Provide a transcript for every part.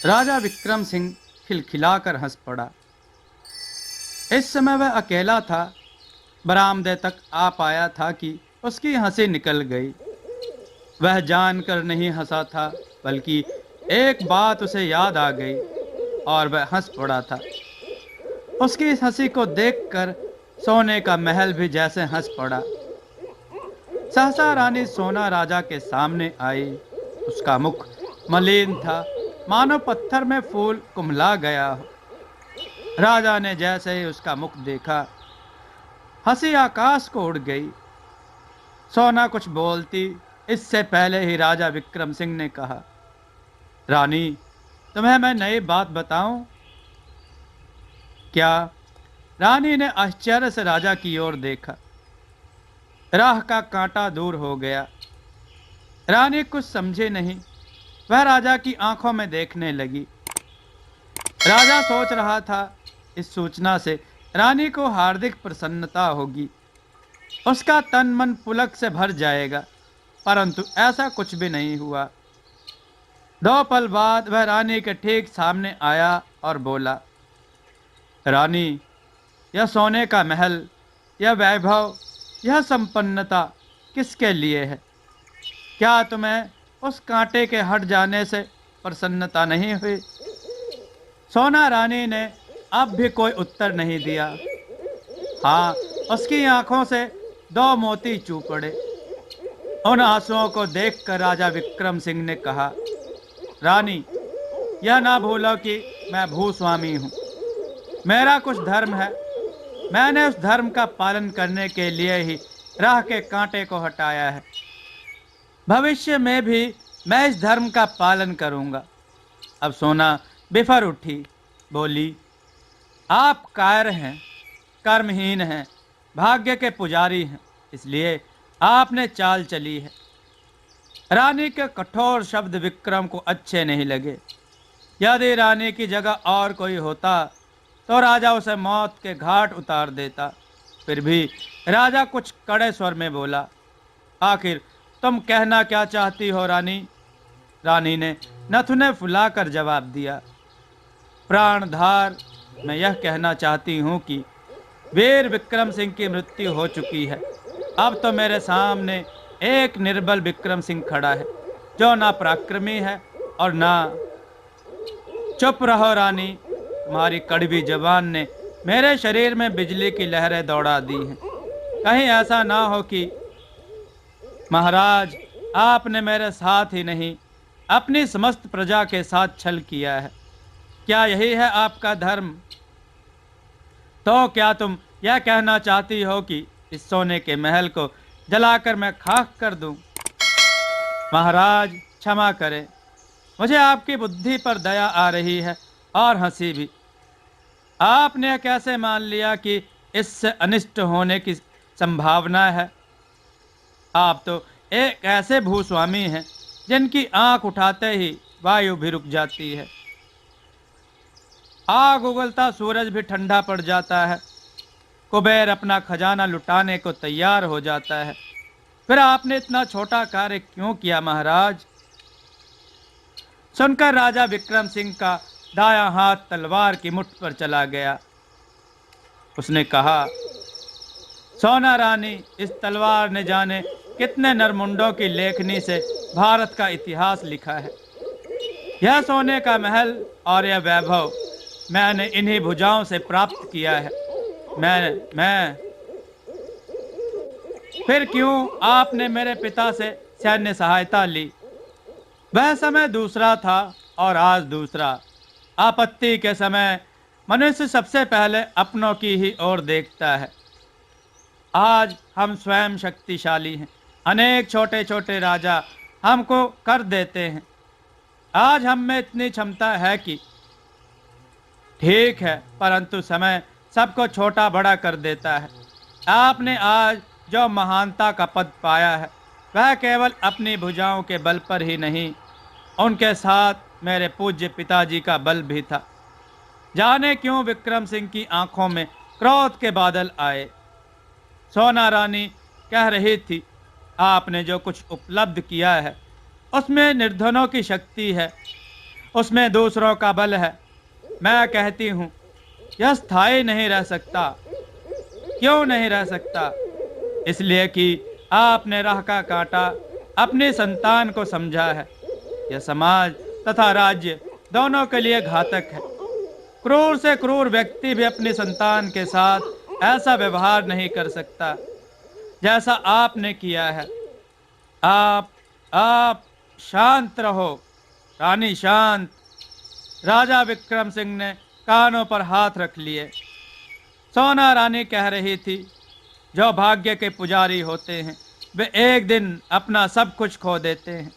राजा विक्रम सिंह खिलखिलाकर हंस पड़ा। इस समय वह अकेला था। बरामदे तक आ पाया था कि उसकी हंसी निकल गई। वह जानकर नहीं हंसा था, बल्कि एक बात उसे याद आ गई और वह हंस पड़ा था। उसकी इस हंसी को देखकर सोने का महल भी जैसे हंस पड़ा। सहसा रानी सोना राजा के सामने आई। उसका मुख मलिन था, मानो पत्थर में फूल कुम्हला गया हो। राजा ने जैसे ही उसका मुख देखा, हंसी आकाश को उड़ गई। सोना कुछ बोलती इससे पहले ही राजा विक्रम सिंह ने कहा, रानी, तुम्हें मैं नई बात बताऊं क्या? रानी ने आश्चर्य से राजा की ओर देखा। राह का कांटा दूर हो गया। रानी कुछ समझे नहीं। वह राजा की आंखों में देखने लगी। राजा सोच रहा था, इस सूचना से रानी को हार्दिक प्रसन्नता होगी, उसका तन मन पुलक से भर जाएगा। परंतु ऐसा कुछ भी नहीं हुआ। 2 पल बाद वह रानी के ठीक सामने आया और बोला, रानी, यह सोने का महल, यह वैभव, यह संपन्नता किसके लिए है? क्या तुम्हें उस कांटे के हट जाने से प्रसन्नता नहीं हुई? सोना रानी ने अब भी कोई उत्तर नहीं दिया। हाँ, उसकी आंखों से 2 मोती चू पड़े। उन आंसुओं को देखकर राजा विक्रम सिंह ने कहा, रानी, यह ना भूलो कि मैं भूस्वामी हूँ। मेरा कुछ धर्म है। मैंने उस धर्म का पालन करने के लिए ही राह के कांटे को हटाया है। भविष्य में भी मैं इस धर्म का पालन करूंगा। अब सोना बिफर उठी, बोली, आप कायर हैं, कर्महीन हैं, भाग्य के पुजारी हैं, इसलिए आपने चाल चली है। रानी के कठोर शब्द विक्रम को अच्छे नहीं लगे। यदि रानी की जगह और कोई होता तो राजा उसे मौत के घाट उतार देता। फिर भी राजा कुछ कड़े स्वर में बोला, आखिर तुम कहना क्या चाहती हो रानी? रानी ने नथुने फुलाकर जवाब दिया, प्राणधार, मैं यह कहना चाहती हूँ कि वीर विक्रम सिंह की मृत्यु हो चुकी है। अब तो मेरे सामने एक निर्बल विक्रम सिंह खड़ा है, जो ना पराक्रमी है और ना। चुप रहो रानी, तुम्हारी कड़वी जबान ने मेरे शरीर में बिजली की लहरें दौड़ा दी हैं। कहीं ऐसा ना हो कि महाराज, आपने मेरे साथ ही नहीं, अपनी समस्त प्रजा के साथ छल किया है। क्या यही है आपका धर्म? तो क्या तुम यह कहना चाहती हो कि इस सोने के महल को जलाकर मैं खाक कर दूं? महाराज, क्षमा करें, मुझे आपकी बुद्धि पर दया आ रही है और हंसी भी। आपने यह कैसे मान लिया कि इससे अनिष्ट होने की संभावना है? आप तो एक ऐसे भूस्वामी हैं जिनकी आंख उठाते ही वायु भी रुक जाती है, आग उगलता सूरज भी ठंडा पड़ जाता है, कुबेर अपना खजाना लुटाने को तैयार हो जाता है। फिर आपने इतना छोटा कार्य क्यों किया महाराज? सुनकर राजा विक्रम सिंह का दायां हाथ तलवार की मुठ पर चला गया। उसने कहा, सोना रानी, इस तलवार ने जाने कितने नरमुंडों की लेखनी से भारत का इतिहास लिखा है। यह सोने का महल और यह वैभव मैंने इन्हीं भुजाओं से प्राप्त किया है। मैं फिर क्यों आपने मेरे पिता से सैन्य सहायता ली? वह समय दूसरा था और आज दूसरा। आपत्ति के समय मनुष्य सबसे पहले अपनों की ही ओर देखता है। आज हम स्वयं शक्तिशाली हैं। अनेक छोटे छोटे राजा हमको कर देते हैं। आज हम में इतनी क्षमता है कि ठीक है, परंतु समय सबको छोटा बड़ा कर देता है। आपने आज जो महानता का पद पाया है, वह केवल अपनी भुजाओं के बल पर ही नहीं, उनके साथ मेरे पूज्य पिताजी का बल भी था। जाने क्यों विक्रम सिंह की आंखों में क्रोध के बादल आए। सोना रानी कह रही थी, आपने जो कुछ उपलब्ध किया है उसमें निर्धनों की शक्ति है। उसमें दूसरों का बल है। मैं कहती हूँ यह स्थायी नहीं रह सकता। क्यों नहीं रह सकता? इसलिए कि आपने राह का कांटा अपनी संतान को समझा है। यह समाज तथा राज्य दोनों के लिए घातक है। क्रूर से क्रूर व्यक्ति भी अपनी संतान के साथ ऐसा व्यवहार नहीं कर सकता जैसा आपने किया है। आप शांत रहो रानी, शांत। राजा विक्रम सिंह ने कानों पर हाथ रख लिए। सोना रानी कह रही थी, जो भाग्य के पुजारी होते हैं वे एक दिन अपना सब कुछ खो देते हैं।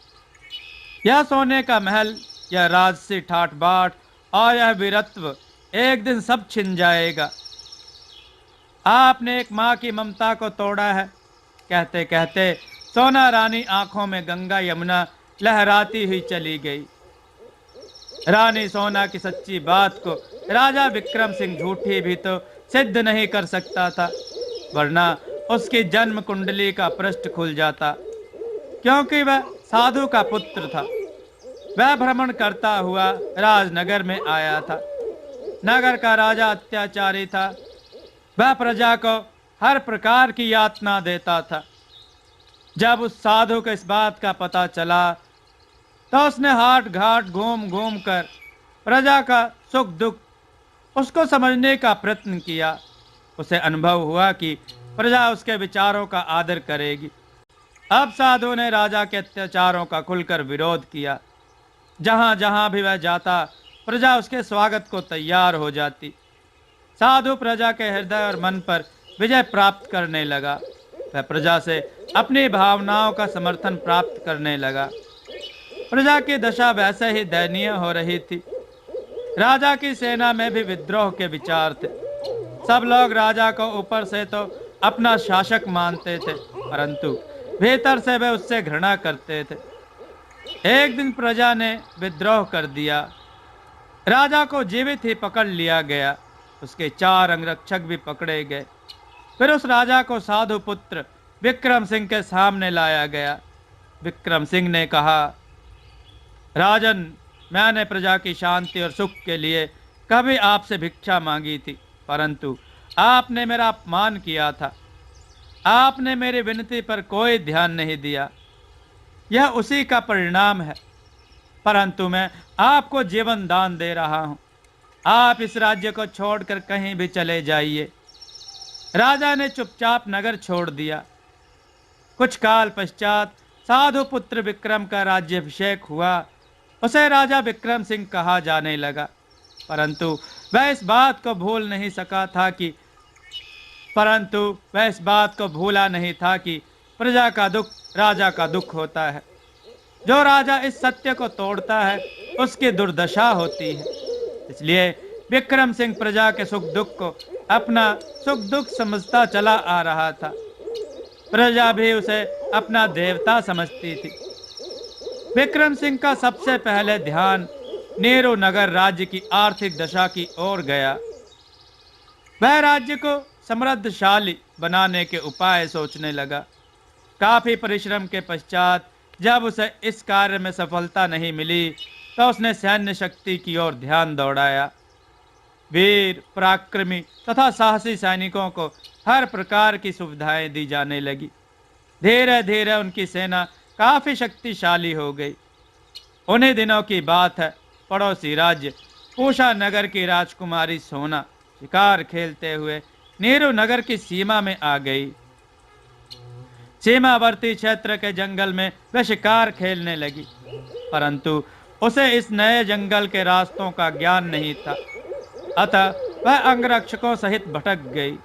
यह सोने का महल, यह राजसी ठाट बाट और यह वीरत्व एक दिन सब छिन जाएगा। आपने एक माँ की ममता को तोड़ा है। कहते कहते सोना रानी आंखों में गंगा यमुना लहराती हुई चली गई। रानी सोना की सच्ची बात को राजा विक्रम सिंह झूठी भी तो सिद्ध नहीं कर सकता था, वरना उसकी जन्म कुंडली का पृष्ठ खुल जाता। क्योंकि वह साधु का पुत्र था। वह भ्रमण करता हुआ राजनगर में आया था। नगर का राजा अत्याचारी था। वह प्रजा को हर प्रकार की यातना देता था। जब उस साधु को इस बात का पता चला तो उसने हाट घाट घूम घूम कर प्रजा का सुख दुख उसको समझने का प्रयत्न किया। उसे अनुभव हुआ कि प्रजा उसके विचारों का आदर करेगी। अब साधु ने राजा के अत्याचारों का खुलकर विरोध किया। जहां जहां भी वह जाता प्रजा उसके स्वागत को तैयार हो जाती। साधु प्रजा के हृदय और मन पर विजय प्राप्त करने लगा। वह प्रजा से अपनी भावनाओं का समर्थन प्राप्त करने लगा। प्रजा की दशा वैसे ही दयनीय हो रही थी। राजा की सेना में भी विद्रोह के विचार थे। सब लोग राजा को ऊपर से तो अपना शासक मानते थे, परंतु भीतर से वे उससे घृणा करते थे। एक दिन प्रजा ने विद्रोह कर दिया। राजा को जीवित ही पकड़ लिया गया। उसके 4 अंगरक्षक भी पकड़े गए। फिर उस राजा को साधु पुत्र विक्रम सिंह के सामने लाया गया। विक्रम सिंह ने कहा, राजन, मैंने प्रजा की शांति और सुख के लिए कभी आपसे भिक्षा मांगी थी, परंतु आपने मेरा अपमान किया था। आपने मेरी विनती पर कोई ध्यान नहीं दिया। यह उसी का परिणाम है। परंतु मैं आपको जीवन दान दे रहा हूं। आप इस राज्य को छोड़कर कहीं भी चले जाइए। राजा ने चुपचाप नगर छोड़ दिया। कुछ काल पश्चात साधु पुत्र विक्रम का राज्याभिषेक हुआ। उसे राजा विक्रम सिंह कहा जाने लगा, परंतु वह इस बात को भूला नहीं था कि प्रजा का दुख राजा का दुख होता है। जो राजा इस सत्य को तोड़ता है उसकी दुर्दशा होती है। इसलिए विक्रम सिंह प्रजा के सुख दुख को अपना सुख दुख समझता चला आ रहा था। प्रजा भी उसे अपना देवता समझती थी। विक्रम सिंह का सबसे पहले ध्यान नेहरू नगर राज्य की आर्थिक दशा की ओर गया। वह राज्य को समृद्धशाली बनाने के उपाय सोचने लगा। काफी परिश्रम के पश्चात जब उसे इस कार्य में सफलता नहीं मिली तो उसने सैन्य शक्ति की ओर ध्यान दौड़ाया। वीर पराक्रमी तथा साहसी सैनिकों को हर प्रकार की सुविधाएं दी जाने लगी। धीरे धीरे उनकी सेना काफी शक्तिशाली हो गई। उन्हीं दिनों की बात है, पड़ोसी राज्य पूषा नगर की राजकुमारी सोना शिकार खेलते हुए नेहरू नगर की सीमा में आ गई। सीमावर्ती क्षेत्र के जंगल में वह शिकार खेलने लगी, परंतु उसे इस नए जंगल के रास्तों का ज्ञान नहीं था। अतः वह अंगरक्षकों सहित भटक गई।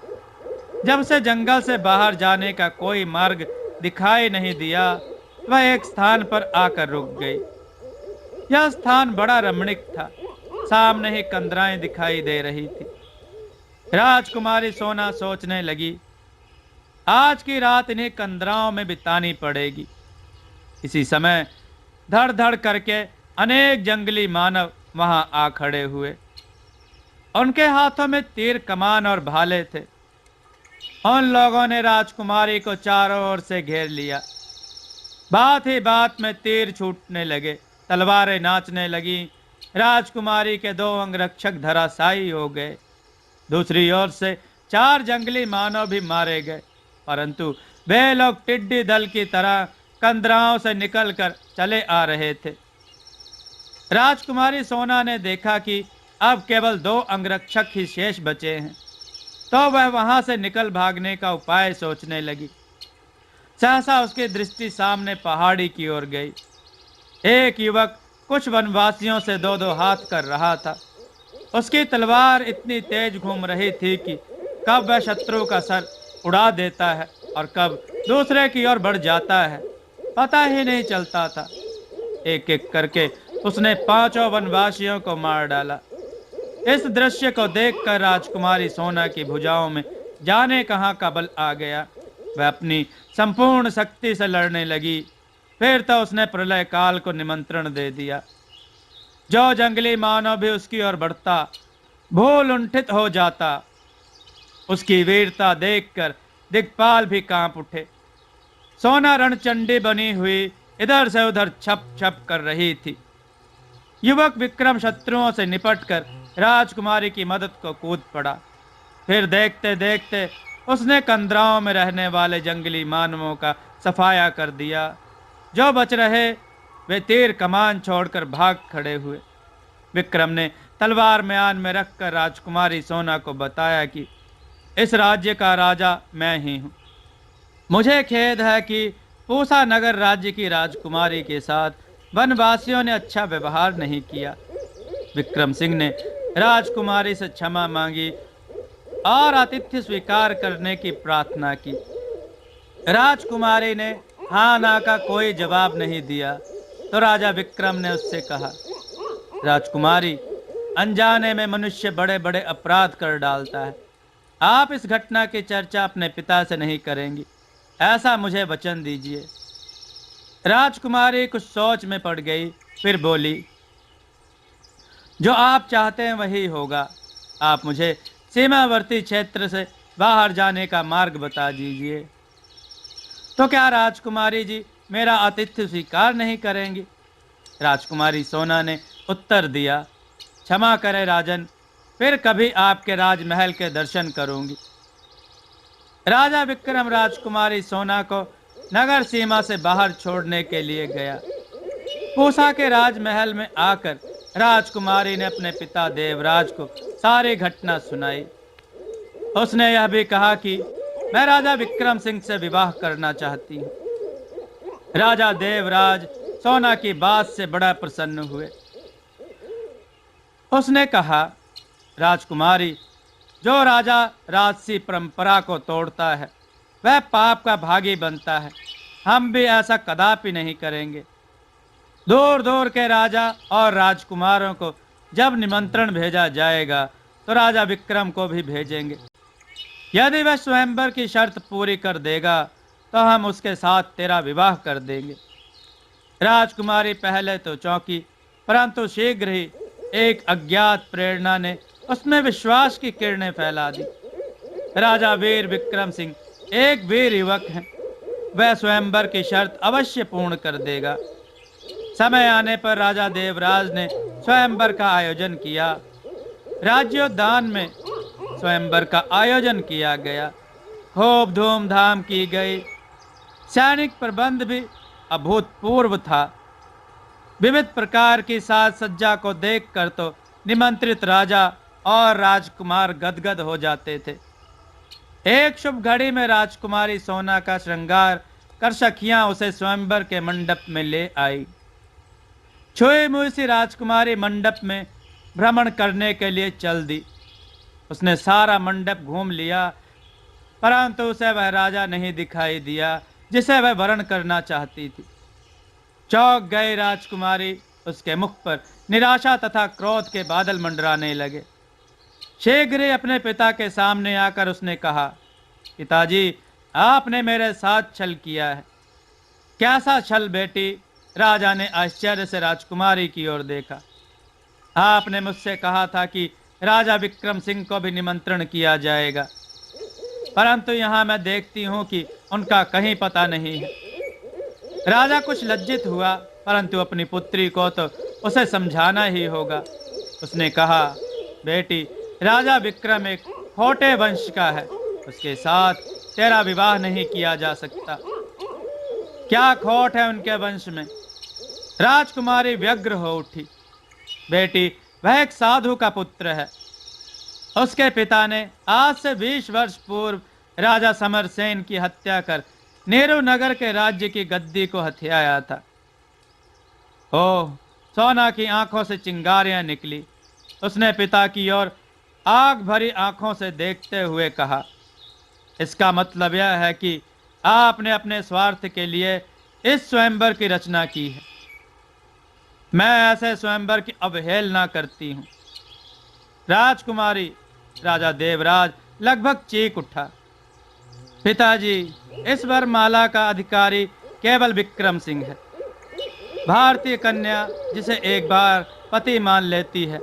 जब से जंगल से बाहर जाने का कोई मार्ग दिखाई नहीं दिया, वह एक स्थान पर आकर रुक गई। यह स्थान बड़ा रमणीक था। सामने ही कंदराएं दिखाई दे रही थी। राजकुमारी सोना सोचने लगी, आज की रात इन्हीं कंदराओं में बितानी पड़ेगी। इसी समय धड़ धड़ करके अनेक जंगली मानव वहां आ खड़े हुए। उनके हाथों में तीर कमान और भाले थे। उन लोगों ने राजकुमारी को चारों ओर से घेर लिया। बात ही बात में तीर छूटने लगे, तलवारें नाचने लगी, राजकुमारी के 2 अंगरक्षक धराशायी हो गए। दूसरी ओर से 4 जंगली मानव भी मारे गए, परंतु वे लोग टिड्डी दल की तरह कंदराओं से निकलकर चले आ रहे थे। राजकुमारी सोना ने देखा कि अब केवल 2 अंगरक्षक ही शेष बचे हैं, तो वह वहां से निकल भागने का उपाय सोचने लगी। सहसा उसकी दृष्टि सामने पहाड़ी की ओर गई। एक युवक कुछ वनवासियों से 2-2 हाथ कर रहा था। उसकी तलवार इतनी तेज घूम रही थी कि कब वह शत्रु का सर उड़ा देता है और कब दूसरे की ओर बढ़ जाता है, पता ही नहीं चलता था। एक एक करके उसने 5 वनवासियों को मार डाला। इस दृश्य को देखकर राजकुमारी सोना की भुजाओं में जाने कहां का बल आ गया। वह अपनी संपूर्ण शक्ति से लड़ने लगी। फिर तो उसने प्रलय काल को निमंत्रण दे दिया। जो जंगली मानव भी उसकी ओर बढ़ता, भूल लुंठित हो जाता। उसकी वीरता देखकर दिक्पाल भी कांप उठे। सोना रणचंडी बनी हुई इधर से उधर छप छप कर रही थी। युवक विक्रम शत्रुओं से निपटकर राजकुमारी की मदद को कूद पड़ा। फिर देखते देखते उसने कंदराओं में रहने वाले जंगली मानवों का सफाया कर दिया। जो बच रहे वे तीर कमान छोड़कर भाग खड़े हुए। विक्रम ने तलवार म्यान में रखकर राजकुमारी सोना को बताया कि इस राज्य का राजा मैं ही हूँ। मुझे खेद है कि पूसा नगर राज्य की राजकुमारी के साथ वनवासियों ने अच्छा व्यवहार नहीं किया। विक्रम सिंह ने राजकुमारी से क्षमा मांगी और आतिथ्य स्वीकार करने की प्रार्थना की। राजकुमारी ने हाँ ना का कोई जवाब नहीं दिया तो राजा विक्रम ने उससे कहा, राजकुमारी, अनजाने में मनुष्य बड़े बड़े अपराध कर डालता है। आप इस घटना की चर्चा अपने पिता से नहीं करेंगी, ऐसा मुझे वचन दीजिए। राजकुमारी कुछ सोच में पड़ गई, फिर बोली, जो आप चाहते हैं वही होगा। आप मुझे सीमावर्ती क्षेत्र से बाहर जाने का मार्ग बता दीजिए। तो क्या राजकुमारी जी मेरा आतिथ्य स्वीकार नहीं करेंगी? राजकुमारी सोना ने उत्तर दिया, क्षमा करें राजन, फिर कभी आपके राजमहल के दर्शन करूंगी। राजा विक्रम राजकुमारी सोना को नगर सीमा से बाहर छोड़ने के लिए गया। पूसा के राजमहल में आकर राजकुमारी ने अपने पिता देवराज को सारी घटना सुनाई। उसने यह भी कहा कि मैं राजा विक्रम सिंह से विवाह करना चाहती हूँ। राजा देवराज सोना की बात से बड़ा प्रसन्न हुए। उसने कहा, राजकुमारी, जो राजा राजसी परंपरा को तोड़ता है वह पाप का भागी बनता है। हम भी ऐसा कदापि नहीं करेंगे। दूर दूर के राजा और राजकुमारों को जब निमंत्रण भेजा जाएगा तो राजा विक्रम को भी भेजेंगे। यदि वह स्वयंवर की शर्त पूरी कर देगा तो हम उसके साथ तेरा विवाह कर देंगे। राजकुमारी पहले तो चौंकी, परंतु शीघ्र ही एक अज्ञात प्रेरणा ने उसमें विश्वास की किरणें फैला दी। राजा वीर विक्रम सिंह एक वीर युवक हैं। वह स्वयंवर की शर्त अवश्य पूर्ण कर देगा। समय आने पर राजा देवराज ने स्वयंवर का आयोजन किया। राज्योद्यान में स्वयंवर का आयोजन किया गया। खूब धूमधाम की गई। सैनिक प्रबंध भी अभूतपूर्व था। विविध प्रकार की साज सज्जा को देखकर तो निमंत्रित राजा और राजकुमार गदगद हो जाते थे। एक शुभ घड़ी में राजकुमारी सोना का श्रृंगार कर सखियां उसे स्वयंवर के मंडप में ले आई। छुई मुई सी राजकुमारी मंडप में भ्रमण करने के लिए चल दी। उसने सारा मंडप घूम लिया, परंतु उसे वह राजा नहीं दिखाई दिया जिसे वह वरण करना चाहती थी। चौंक गई राजकुमारी। उसके मुख पर निराशा तथा क्रोध के बादल मंडराने लगे। शीघ्र ही अपने पिता के सामने आकर उसने कहा, पिताजी, आपने मेरे साथ छल किया है। कैसा छल बेटी? राजा ने आश्चर्य से राजकुमारी की ओर देखा। आपने मुझसे कहा था कि राजा विक्रम सिंह को भी निमंत्रण किया जाएगा, परंतु यहाँ मैं देखती हूँ कि उनका कहीं पता नहीं है। राजा कुछ लज्जित हुआ, परंतु अपनी पुत्री को तो उसे समझाना ही होगा। उसने कहा, बेटी, राजा विक्रम एक खोटे वंश का है, उसके साथ तेरा विवाह नहीं किया जा सकता। क्या खोट है उनके वंश में? राजकुमारी व्यग्र हो उठी। बेटी, वह एक साधु का पुत्र है। उसके पिता ने आज से 20 वर्ष पूर्व राजा समरसेन की हत्या कर नेहरू नगर के राज्य की गद्दी को हथियाया था। ओह! सोना की आंखों से चिंगारियां निकली। उसने पिता की ओर आग भरी आंखों से देखते हुए कहा, इसका मतलब यह है कि आपने अपने स्वार्थ के लिए इस स्वयंवर की रचना की है। मैं ऐसे स्वयंवर की अवहेलना करती हूं। राजकुमारी, राजा देवराज लगभग चीख उठा। पिताजी, इस वरमाला का अधिकारी केवल विक्रम सिंह है। भारतीय कन्या जिसे एक बार पति मान लेती है,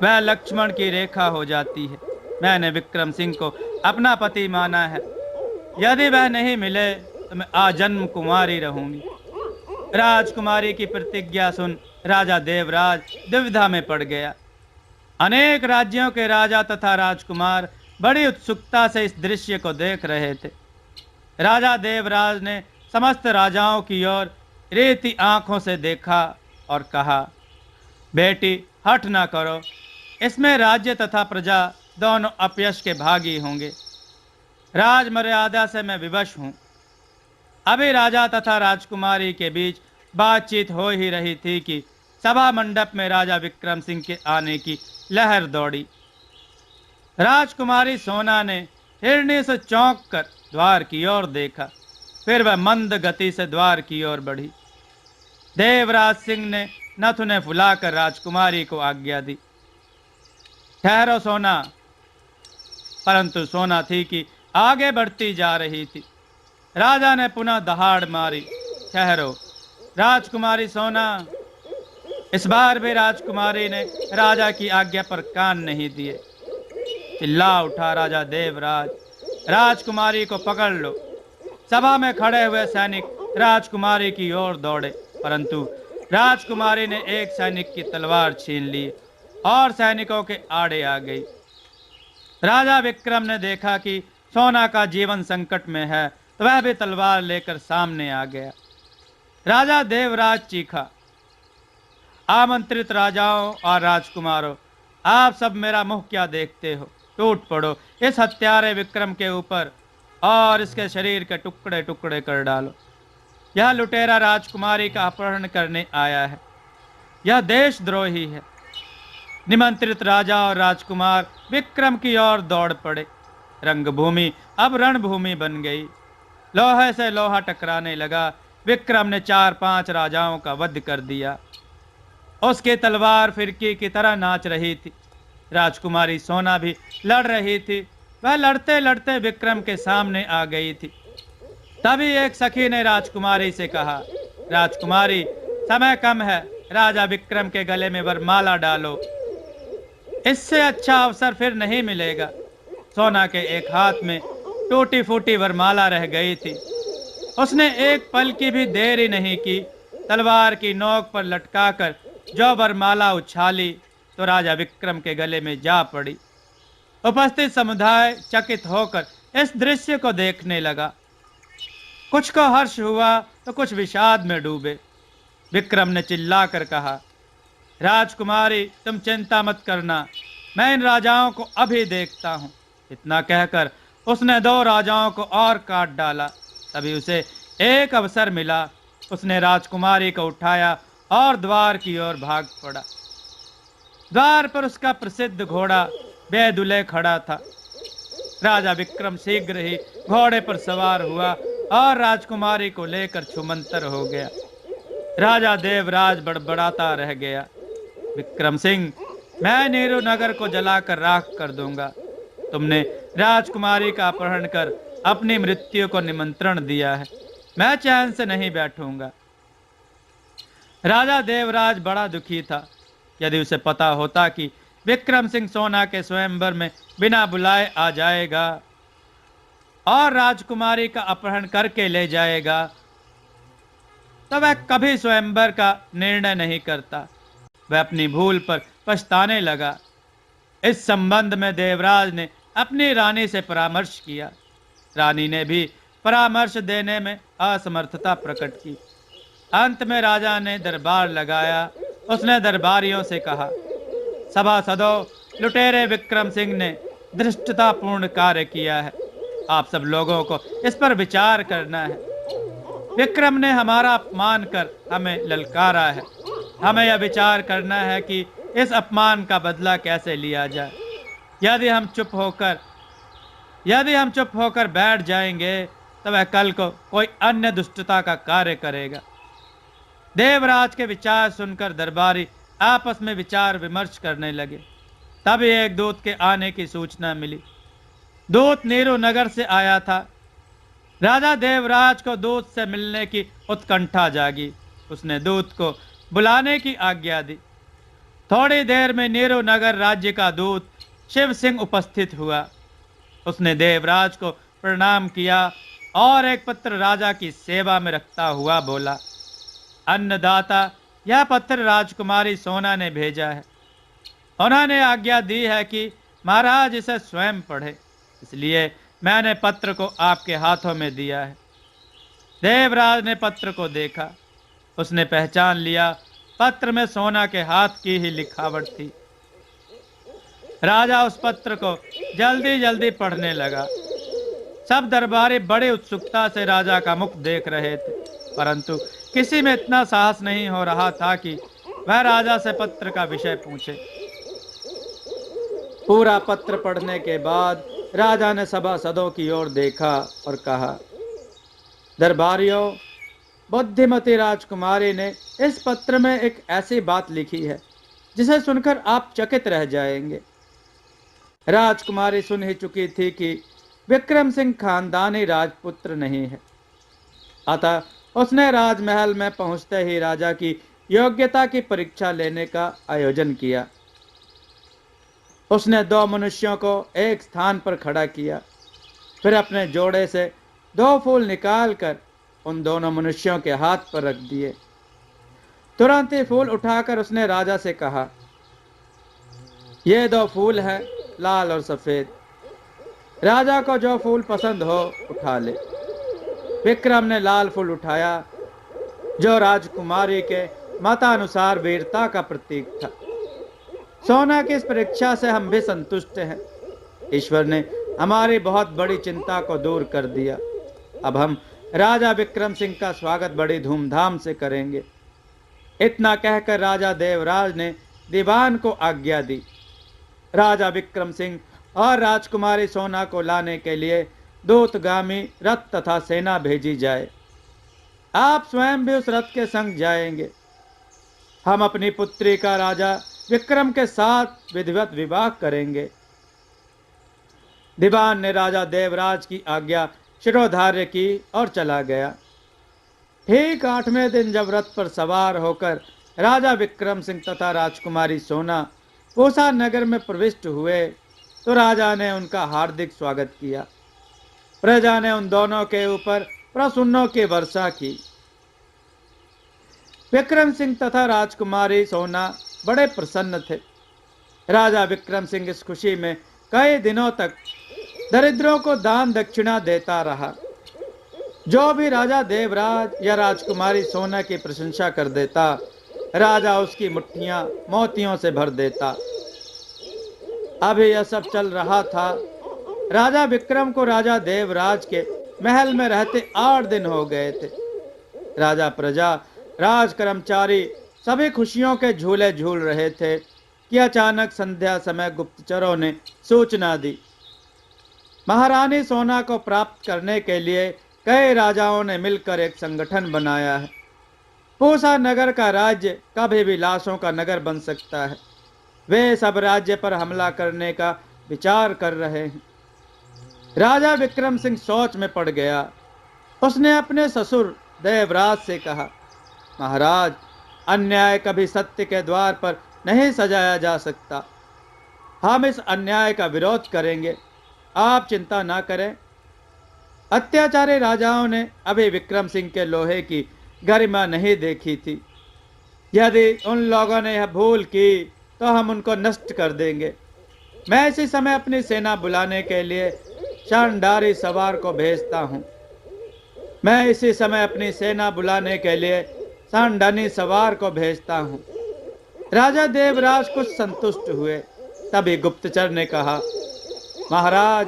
वह लक्ष्मण की रेखा हो जाती है। मैंने विक्रम सिंह को अपना पति माना है। यदि वह नहीं मिले तो मैं आजन्म कुमारी रहूंगी। राजकुमारी की प्रतिज्ञा सुन राजा देवराज दुविधा में पड़ गया। अनेक राज्यों के राजा तथा राजकुमार बड़ी उत्सुकता से इस दृश्य को देख रहे थे। राजा देवराज ने समस्त राजाओं की ओर रेती आंखों से देखा और कहा, बेटी, हठ ना करो। इसमें राज्य तथा प्रजा दोनों अपयश के भागी होंगे। राज मर्यादा से मैं विवश हूं। अभी राजा तथा राजकुमारी के बीच बातचीत हो ही रही थी कि सभा मंडप में राजा विक्रम सिंह के आने की लहर दौड़ी। राजकुमारी सोना ने हिरनी से चौंक कर द्वार की ओर देखा। फिर वह मंद गति से द्वार की ओर बढ़ी। देवराज सिंह ने नथुने फुलाकर राजकुमारी को आज्ञा दी, ठहरो सोना। परंतु सोना थी कि आगे बढ़ती जा रही थी। राजा ने पुनः दहाड़ मारी, ठहरो। राजकुमारी सोना। इस बार भी राजकुमारी ने राजा की आज्ञा पर कान नहीं दिए। चिल्ला उठा राजा देवराज, राजकुमारी को पकड़ लो। सभा में खड़े हुए सैनिक राजकुमारी की ओर दौड़े, परंतु राजकुमारी ने एक सैनिक की तलवार छीन ली और सैनिकों के आड़े आ गई। राजा विक्रम ने देखा कि सोना का जीवन संकट में है, तो वह भी तलवार लेकर सामने आ गया। राजा देवराज चीखा, आमंत्रित राजाओं और राजकुमारों, आप सब मेरा मुंह क्या देखते हो? टूट पड़ो इस हत्यारे विक्रम के ऊपर और इसके शरीर के टुकड़े टुकड़े कर डालो। यह लुटेरा राजकुमारी का अपहरण करने आया है। यह देशद्रोही है। निमंत्रित राजा और राजकुमार विक्रम की ओर दौड़ पड़े। रंगभूमि अब रणभूमि बन गई। लोहे से लोहा टकराने लगा। विक्रम ने 4-5 राजाओं का वध कर दिया। उसकी तलवार फिरकी की तरह नाच रही थी। राजकुमारी सोना भी लड़ रही थी। वह लड़ते लड़ते विक्रम के सामने आ गई थी। तभी एक सखी ने राजकुमारी से कहा, राजकुमारी, समय कम है, राजा विक्रम के गले में वरमाला डालो। इससे अच्छा अवसर फिर नहीं मिलेगा। सोना के एक हाथ में टूटी फूटी वरमाला रह गई थी। उसने एक पल की भी देरी नहीं की। तलवार की नोक पर लटकाकर जो वरमाला उछाली तो राजा विक्रम के गले में जा पड़ी। उपस्थित समुदाय चकित होकर इस दृश्य को देखने लगा। कुछ को हर्ष हुआ तो कुछ विषाद में डूबे। विक्रम ने चिल्लाकर कहा, राजकुमारी, तुम चिंता मत करना, मैं इन राजाओं को अभी देखता हूं। इतना कहकर उसने 2 राजाओं को और काट डाला। तभी उसे एक अवसर मिला। उसने राजकुमारी को उठाया और द्वार की ओर भाग पड़ा। द्वार पर उसका प्रसिद्ध घोड़ा बेदुले खड़ा था। राजा विक्रम शीघ्र ही घोड़े पर सवार हुआ और राजकुमारी को लेकर छुमंतर हो गया। राजा देवराज बड़बड़ाता रह गया, विक्रम सिंह, मैं नेहरू नगर को जलाकर राख कर दूंगा। तुमने राजकुमारी का अपहरण कर अपनी मृत्यु को निमंत्रण दिया है। मैं चैन से नहीं बैठूंगा। राजा देवराज बड़ा दुखी था। यदि उसे पता होता कि विक्रम सिंह सोना के स्वयंवर में बिना बुलाए आ जाएगा और राजकुमारी का अपहरण करके ले जाएगा, तो वह कभी स्वयंवर का निर्णय नहीं करता। वह अपनी भूल पर पछताने लगा। इस संबंध में देवराज ने अपनी रानी से परामर्श किया। रानी ने भी परामर्श देने में असमर्थता प्रकट की। अंत में राजा ने दरबार लगाया। उसने दरबारियों से कहा, सभासदों, लुटेरे विक्रम सिंह ने धृष्टतापूर्ण कार्य किया है। आप सब लोगों को इस पर विचार करना है। विक्रम ने हमारा अपमान कर हमें ललकारा है। हमें यह विचार करना है कि इस अपमान का बदला कैसे लिया जाए। यदि हम चुप होकर यदि हम चुप होकर बैठ जाएंगे तो वह कल को कोई अन्य दुष्टता का कार्य करेगा। देवराज के विचार सुनकर दरबारी आपस में विचार विमर्श करने लगे। तभी एक दूत के आने की सूचना मिली। दूत नीरू नगर से आया था। राजा देवराज को दूत से मिलने की उत्कंठा जागी। उसने दूत को बुलाने की आज्ञा दी। थोड़ी देर में नीरू नगर राज्य का दूत शिव सिंह उपस्थित हुआ। उसने देवराज को प्रणाम किया और एक पत्र राजा की सेवा में रखता हुआ बोला, अन्नदाता, यह पत्र राजकुमारी सोना ने भेजा है। उन्होंने आज्ञा दी है कि महाराज इसे स्वयं पढ़े, इसलिए मैंने पत्र को आपके हाथों में दिया है। देवराज ने पत्र को देखा। उसने पहचान लिया, पत्र में सोना के हाथ की ही लिखावट थी। राजा उस पत्र को जल्दी जल्दी पढ़ने लगा। सब दरबारी बड़ी उत्सुकता से राजा का मुख देख रहे थे, परंतु किसी में इतना साहस नहीं हो रहा था कि वह राजा से पत्र का विषय पूछे। पूरा पत्र पढ़ने के बाद राजा ने सभासदों की ओर देखा और कहा, दरबारियों, बुद्धिमती राजकुमारी ने इस पत्र में एक ऐसी बात लिखी है जिसे सुनकर आप चकित रह जाएंगे। राजकुमारी सुन ही चुकी थी कि विक्रम सिंह खानदानी राजपुत्र नहीं है। अतः उसने राजमहल में पहुंचते ही राजा की योग्यता की परीक्षा लेने का आयोजन किया। उसने दो मनुष्यों को एक स्थान पर खड़ा किया, फिर अपने जोड़े से दो फूल निकालकर उन दोनों मनुष्यों के हाथ पर रख दिए। तुरंत ही फूल उठाकर उसने राजा से कहा, ये दो फूल हैं, लाल और सफेद। राजा को जो फूल पसंद हो उठा ले। विक्रम ने लाल फूल उठाया, जो राजकुमारी के मतानुसार वीरता का प्रतीक था। सोना की इस परीक्षा से हम भी संतुष्ट हैं। ईश्वर ने हमारी बहुत बड़ी चिंता को दूर कर दिया। अब हम राजा विक्रम सिंह का स्वागत बड़ी धूमधाम से करेंगे। इतना कहकर राजा देवराज ने दीवान को आज्ञा दी। राजा विक्रम सिंह और राजकुमारी सोना को लाने के लिए दूतगामी रथ तथा सेना भेजी जाए। आप स्वयं भी उस रथ के संग जाएंगे। हम अपनी पुत्री का राजा विक्रम के साथ विधिवत विवाह करेंगे। दीवान ने राजा देवराज की आज्ञा शिरोधार्य की और चला गया। ठीक 8वें दिन जब रथ पर सवार होकर राजा विक्रम सिंह तथा राजकुमारी सोना पूसा नगर में प्रविष्ट हुए तो राजा ने उनका हार्दिक स्वागत किया। प्रजा ने उन दोनों के ऊपर प्रसन्नों की वर्षा की। विक्रम सिंह तथा राजकुमारी सोना बड़े प्रसन्न थे। राजा विक्रम सिंह इस खुशी में कई दिनों तक दरिद्रों को दान दक्षिणा देता रहा। जो भी राजा देवराज या राजकुमारी सोना की प्रशंसा कर देता, राजा उसकी मुट्ठियां मोतियों से भर देता। अभी यह सब चल रहा था। राजा विक्रम को राजा देवराज के महल में रहते 8 दिन हो गए थे। राजा प्रजा, राज कर्मचारी सभी खुशियों के झूले झूल रहे थे कि अचानक संध्या समय गुप्तचरों ने सूचना दी। महारानी सोना को प्राप्त करने के लिए कई राजाओं ने मिलकर एक संगठन बनाया है। पूसा नगर का राज्य कभी भी लाशों का नगर बन सकता है। वे सब राज्य पर हमला करने का विचार कर रहे हैं। राजा विक्रम सिंह सोच में पड़ गया। उसने अपने ससुर देवराज से कहा, महाराज, अन्याय कभी सत्य के द्वार पर नहीं सजाया जा सकता। हम इस अन्याय का विरोध करेंगे, आप चिंता ना करें। अत्याचारी राजाओं ने अभी विक्रम सिंह के लोहे की गरिमा नहीं देखी थी। यदि उन लोगों ने यह भूल की तो हम उनको नष्ट कर देंगे। मैं इसी समय अपनी सेना बुलाने के लिए शानदारी सवार को भेजता हूँ। मैं इसी समय अपनी सेना बुलाने के लिए सांडानी सवार को भेजता हूँ। राजा देवराज कुछ संतुष्ट हुए। तभी गुप्तचर ने कहा, महाराज,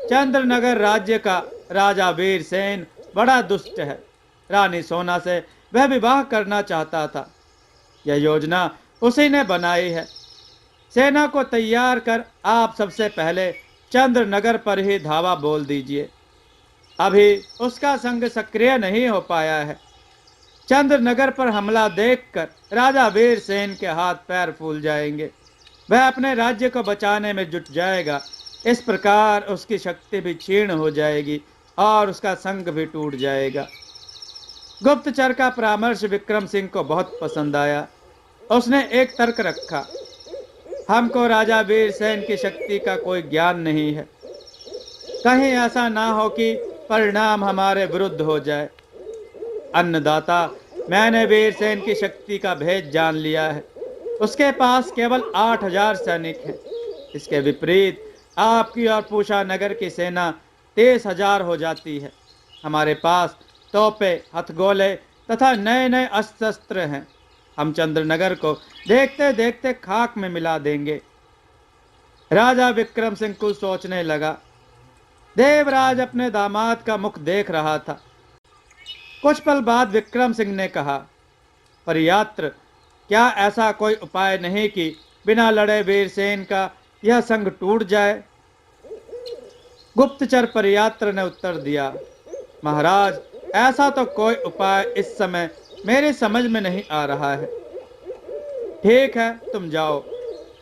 चंद्रनगर राज्य का राजा वीरसेन बड़ा दुष्ट है। रानी सोना से वह विवाह करना चाहता था। यह योजना उसी ने बनाई है। सेना को तैयार कर आप सबसे पहले चंद्रनगर पर ही धावा बोल दीजिए। अभी उसका संग सक्रिय नहीं हो पाया है। चंद्रनगर पर हमला देखकर राजा वीरसेन के हाथ पैर फूल जाएंगे। वह अपने राज्य को बचाने में जुट जाएगा। इस प्रकार उसकी शक्ति भी क्षीण हो जाएगी और उसका संग भी टूट जाएगा। गुप्तचर का परामर्श विक्रम सिंह को बहुत पसंद आया। उसने एक तर्क रखा, हमको राजा वीरसेन की शक्ति का कोई ज्ञान नहीं है। कहीं ऐसा ना हो कि परिणाम हमारे विरुद्ध हो जाए। अन्नदाता, मैंने वीरसेन की शक्ति का भेद जान लिया है। उसके पास केवल 8,000 सैनिक हैं। इसके विपरीत आपकी और पूषा नगर की सेना 30,000 हो जाती है। हमारे पास तोपे, हथगोले तथा नए नए अस्त्र शस्त्र हैं। हम चंद्रनगर को देखते देखते खाक में मिला देंगे। राजा विक्रम सिंह कुछ सोचने लगा। देवराज अपने दामाद का मुख देख रहा था। कुछ पल बाद विक्रम सिंह ने कहा, परियात्र, क्या ऐसा कोई उपाय नहीं कि बिना लड़े वीरसेन का यह संग टूट जाए? गुप्तचर परियात्र ने उत्तर दिया, महाराज, ऐसा तो कोई उपाय इस समय मेरी समझ में नहीं आ रहा है। ठीक है, तुम जाओ,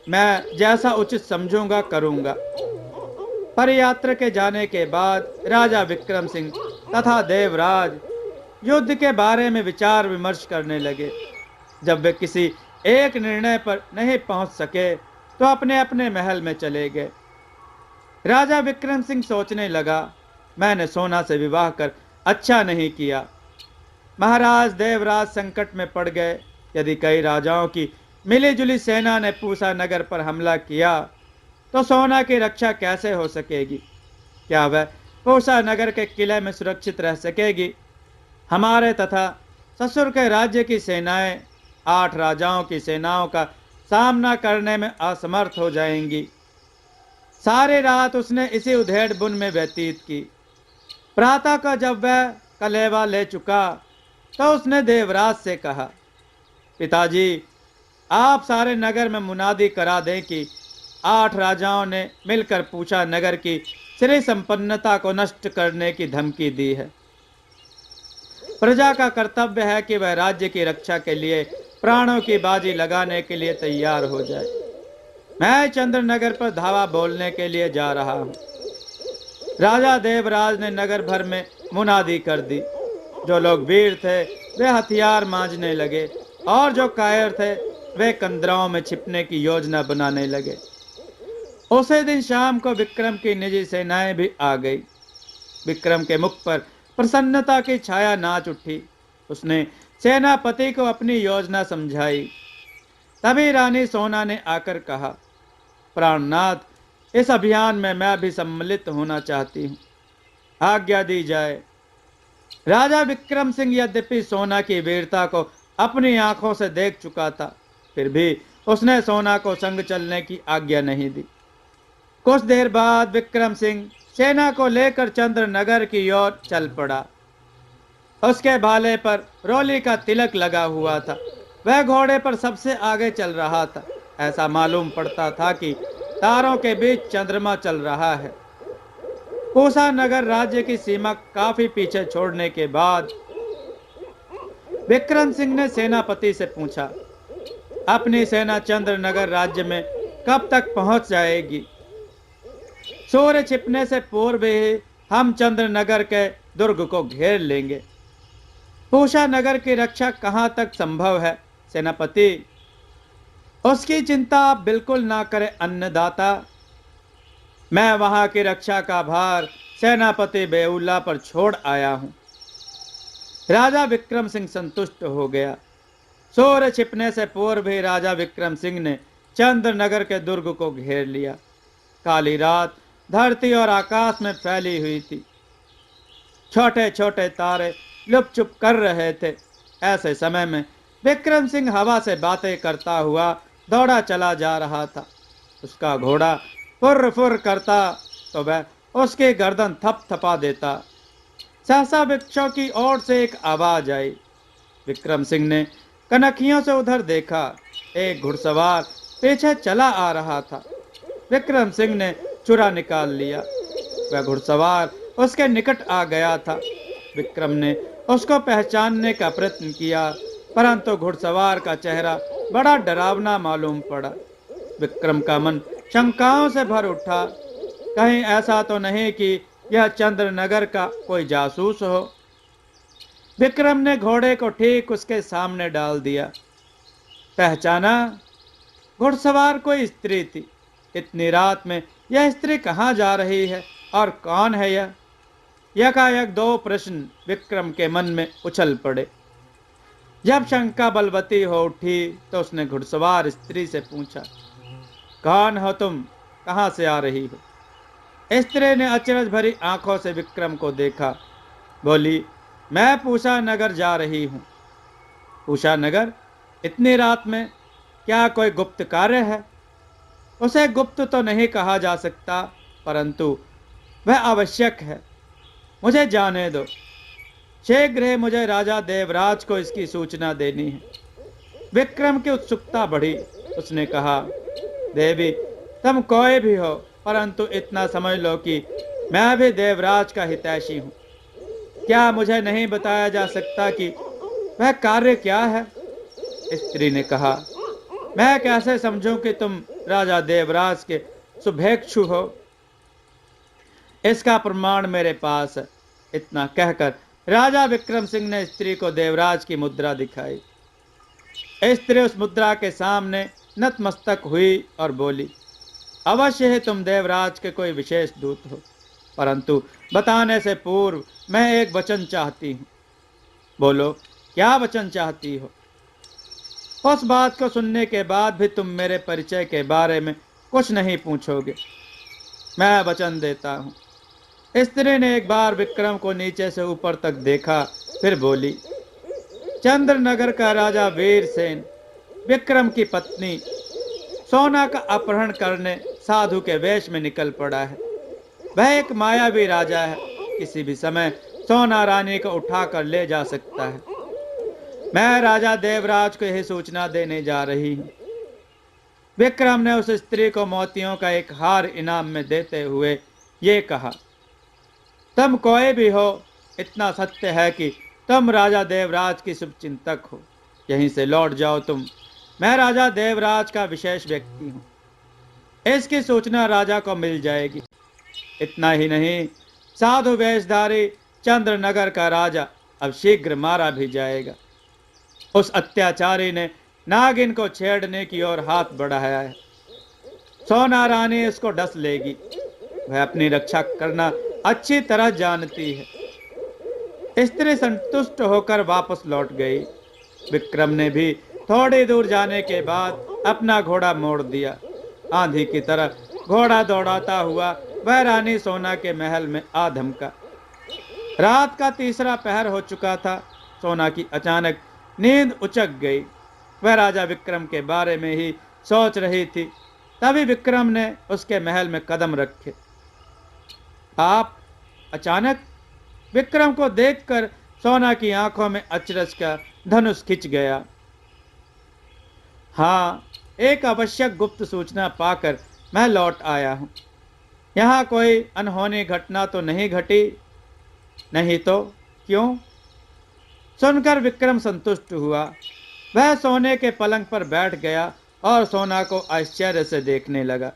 मैं जैसा उचित समझूंगा करूंगा। परियात्र के जाने के बाद राजा विक्रम सिंह तथा देवराज युद्ध के बारे में विचार विमर्श करने लगे। जब वे किसी एक निर्णय पर नहीं पहुंच सके तो अपने अपने महल में चले गए। राजा विक्रम सिंह सोचने लगा, मैंने सोना से विवाह कर अच्छा नहीं किया। महाराज देवराज संकट में पड़ गए। यदि कई राजाओं की मिलीजुली सेना ने पूसा नगर पर हमला किया तो सोना की रक्षा कैसे हो सकेगी? क्या वह पूसा नगर के किले में सुरक्षित रह सकेगी? हमारे तथा ससुर के राज्य की सेनाएं 8 राजाओं की सेनाओं का सामना करने में असमर्थ हो जाएंगी। सारी रात उसने इसी उधेड़ बुन में व्यतीत की। प्रातः का जब वह कलेवा ले चुका तो उसने देवराज से कहा, पिताजी, आप सारे नगर में मुनादी करा दें कि 8 राजाओं ने मिलकर पूछा नगर की श्री संपन्नता को नष्ट करने की धमकी दी है। प्रजा का कर्तव्य है कि वह राज्य की रक्षा के लिए प्राणों की बाजी लगाने के लिए तैयार हो जाए। मैं चंद्रनगर पर धावा बोलने के लिए जा रहा हूँ। राजा देवराज ने नगर भर में मुनादी कर दी। जो लोग वीर थे वे हथियार मांझने लगे और जो कायर थे वे कंदराओं में छिपने की योजना बनाने लगे। उसी दिन शाम को विक्रम की निजी सेनाएं भी आ गई। विक्रम के मुख पर प्रसन्नता की छाया नाच उठी। उसने सेनापति को अपनी योजना समझाई। तभी रानी सोना ने आकर कहा, प्राणनाथ, इस अभियान में मैं भी सम्मिलित होना चाहती हूँ, आज्ञा दी जाए। राजा विक्रम सिंह यद्यपि सोना की वीरता को अपनी आंखों से देख चुका था, फिर भी उसने सोना को संग चलने की आज्ञा नहीं दी। कुछ देर बाद विक्रम सिंह सेना को लेकर चंद्रनगर की ओर चल पड़ा। उसके भाले पर रोली का तिलक लगा हुआ था। वह घोड़े पर सबसे आगे चल रहा था। ऐसा मालूम पड़ता था कि तारों के बीच चंद्रमा चल रहा है। पूसा नगर राज्य की सीमा काफी पीछे छोड़ने के बाद विक्रम सिंह ने सेनापति से पूछा, अपनी सेना चंद्रनगर राज्य में कब तक पहुंच जाएगी? सूर्य छिपने से पूर्व ही हम चंद्रनगर के दुर्ग को घेर लेंगे। पूषा नगर की रक्षा कहां तक संभव है सेनापति? उसकी चिंता आप बिल्कुल ना करें अन्नदाता। मैं वहां की रक्षा का भार सेनापति बेउल्ला पर छोड़ आया हूं। राजा विक्रम सिंह संतुष्ट हो गया। सूर्य छिपने से पूर्व ही राजा विक्रम सिंह ने चंद्रनगर के दुर्ग को घेर लिया। काली रात धरती और आकाश में फैली हुई थी। छोटे छोटे तारे लुप छुप कर रहे थे। ऐसे समय में विक्रम सिंह हवा से बातें करता हुआ दौड़ा चला जा रहा था। उसका घोड़ा फुर फुर करता तो वह उसकी गर्दन थपथपा देता। सहसा वृक्षों की ओर से एक आवाज आई। विक्रम सिंह ने कनखियों से उधर देखा। एक घुड़सवार पीछे चला आ रहा था। विक्रम सिंह ने छुरा निकाल लिया। वह घुड़सवार उसके निकट आ गया था। विक्रम ने उसको पहचानने का प्रयत्न किया, परंतु घुड़सवार का चेहरा बड़ा डरावना मालूम पड़ा। विक्रम का मन शंकाओं से भर उठा। कहीं ऐसा तो नहीं कि यह चंद्रनगर का कोई जासूस हो। विक्रम ने घोड़े को ठीक उसके सामने डाल दिया। पहचाना? घुड़सवार कोई स्त्री थी। इतनी रात में यह स्त्री कहाँ जा रही है और कौन है यह? यकायक दो प्रश्न विक्रम के मन में उछल पड़े। जब शंका बलवती हो उठी तो उसने घुड़सवार स्त्री से पूछा, कौन हो तुम? कहाँ से आ रही हो? स्त्री ने अचरज भरी आंखों से विक्रम को देखा। बोली, मैं पूषा नगर जा रही हूं। पूषा नगर? इतनी रात में? क्या कोई गुप्त कार्य है? उसे गुप्त तो नहीं कहा जा सकता, परंतु वह आवश्यक है। मुझे जाने दो। शीघ्र ही मुझे राजा देवराज को इसकी सूचना देनी है। विक्रम की उत्सुकता बढ़ी। उसने कहा, देवी, तुम कोई भी हो, परंतु इतना समझ लो कि मैं भी देवराज का हितैषी हूं। क्या मुझे नहीं बताया जा सकता कि वह कार्य क्या है? स्त्री ने कहा, मैं कैसे समझूं कि तुम राजा देवराज के शुभेच्छु हो? इसका प्रमाण मेरे पास है। इतना कहकर राजा विक्रम सिंह ने स्त्री को देवराज की मुद्रा दिखाई। स्त्री उस मुद्रा के सामने नतमस्तक हुई और बोली, अवश्य ही तुम देवराज के कोई विशेष दूत हो, परंतु बताने से पूर्व मैं एक वचन चाहती हूँ। बोलो, क्या वचन चाहती हो? उस बात को सुनने के बाद भी तुम मेरे परिचय के बारे में कुछ नहीं पूछोगे। मैं वचन देता हूँ। स्त्री ने एक बार विक्रम को नीचे से ऊपर तक देखा, फिर बोली, चंद्रनगर का राजा वीरसेन विक्रम की पत्नी सोना का अपहरण करने साधु के वेश में निकल पड़ा है। वह एक मायावी राजा है। किसी भी समय सोना रानी को उठाकर ले जा सकता है। मैं राजा देवराज को यही सूचना देने जा रही हूँ। विक्रम ने उस स्त्री को मोतियों का एक हार इनाम में देते हुए ये कहा, तुम कोई भी हो, इतना सत्य है कि तुम राजा देवराज की शुभचिंतक हो। यहीं से लौट जाओ तुम। मैं राजा देवराज का विशेष व्यक्ति हूँ। इसकी सूचना राजा को मिल जाएगी। इतना ही नहीं, साधु वेशधारी चंद्रनगर का राजा अब शीघ्र मारा भी जाएगा। उस अत्याचारी ने नागिन को छेड़ने की ओर हाथ बढ़ाया है। सोना रानी इसको डस लेगी। वह अपनी रक्षा करना अच्छी तरह जानती है। स्त्री संतुष्ट होकर वापस लौट गई। विक्रम ने भी थोड़ी दूर जाने के बाद अपना घोड़ा मोड़ दिया। आंधी की तरह घोड़ा दौड़ाता हुआ वह रानी सोना के महल में आ धमका। रात का तीसरा पहर हो चुका था। सोना की अचानक नींद उचक गई। वह राजा विक्रम के बारे में ही सोच रही थी। तभी विक्रम ने उसके महल में कदम रखे। आप? अचानक विक्रम को देखकर सोना की आंखों में अचरज का धनुष खिंच गया। हाँ, एक आवश्यक गुप्त सूचना पाकर मैं लौट आया हूं। यहाँ कोई अनहोनी घटना तो नहीं घटी? नहीं तो क्यों? सुनकर विक्रम संतुष्ट हुआ। वह सोने के पलंग पर बैठ गया और सोना को आश्चर्य से देखने लगा।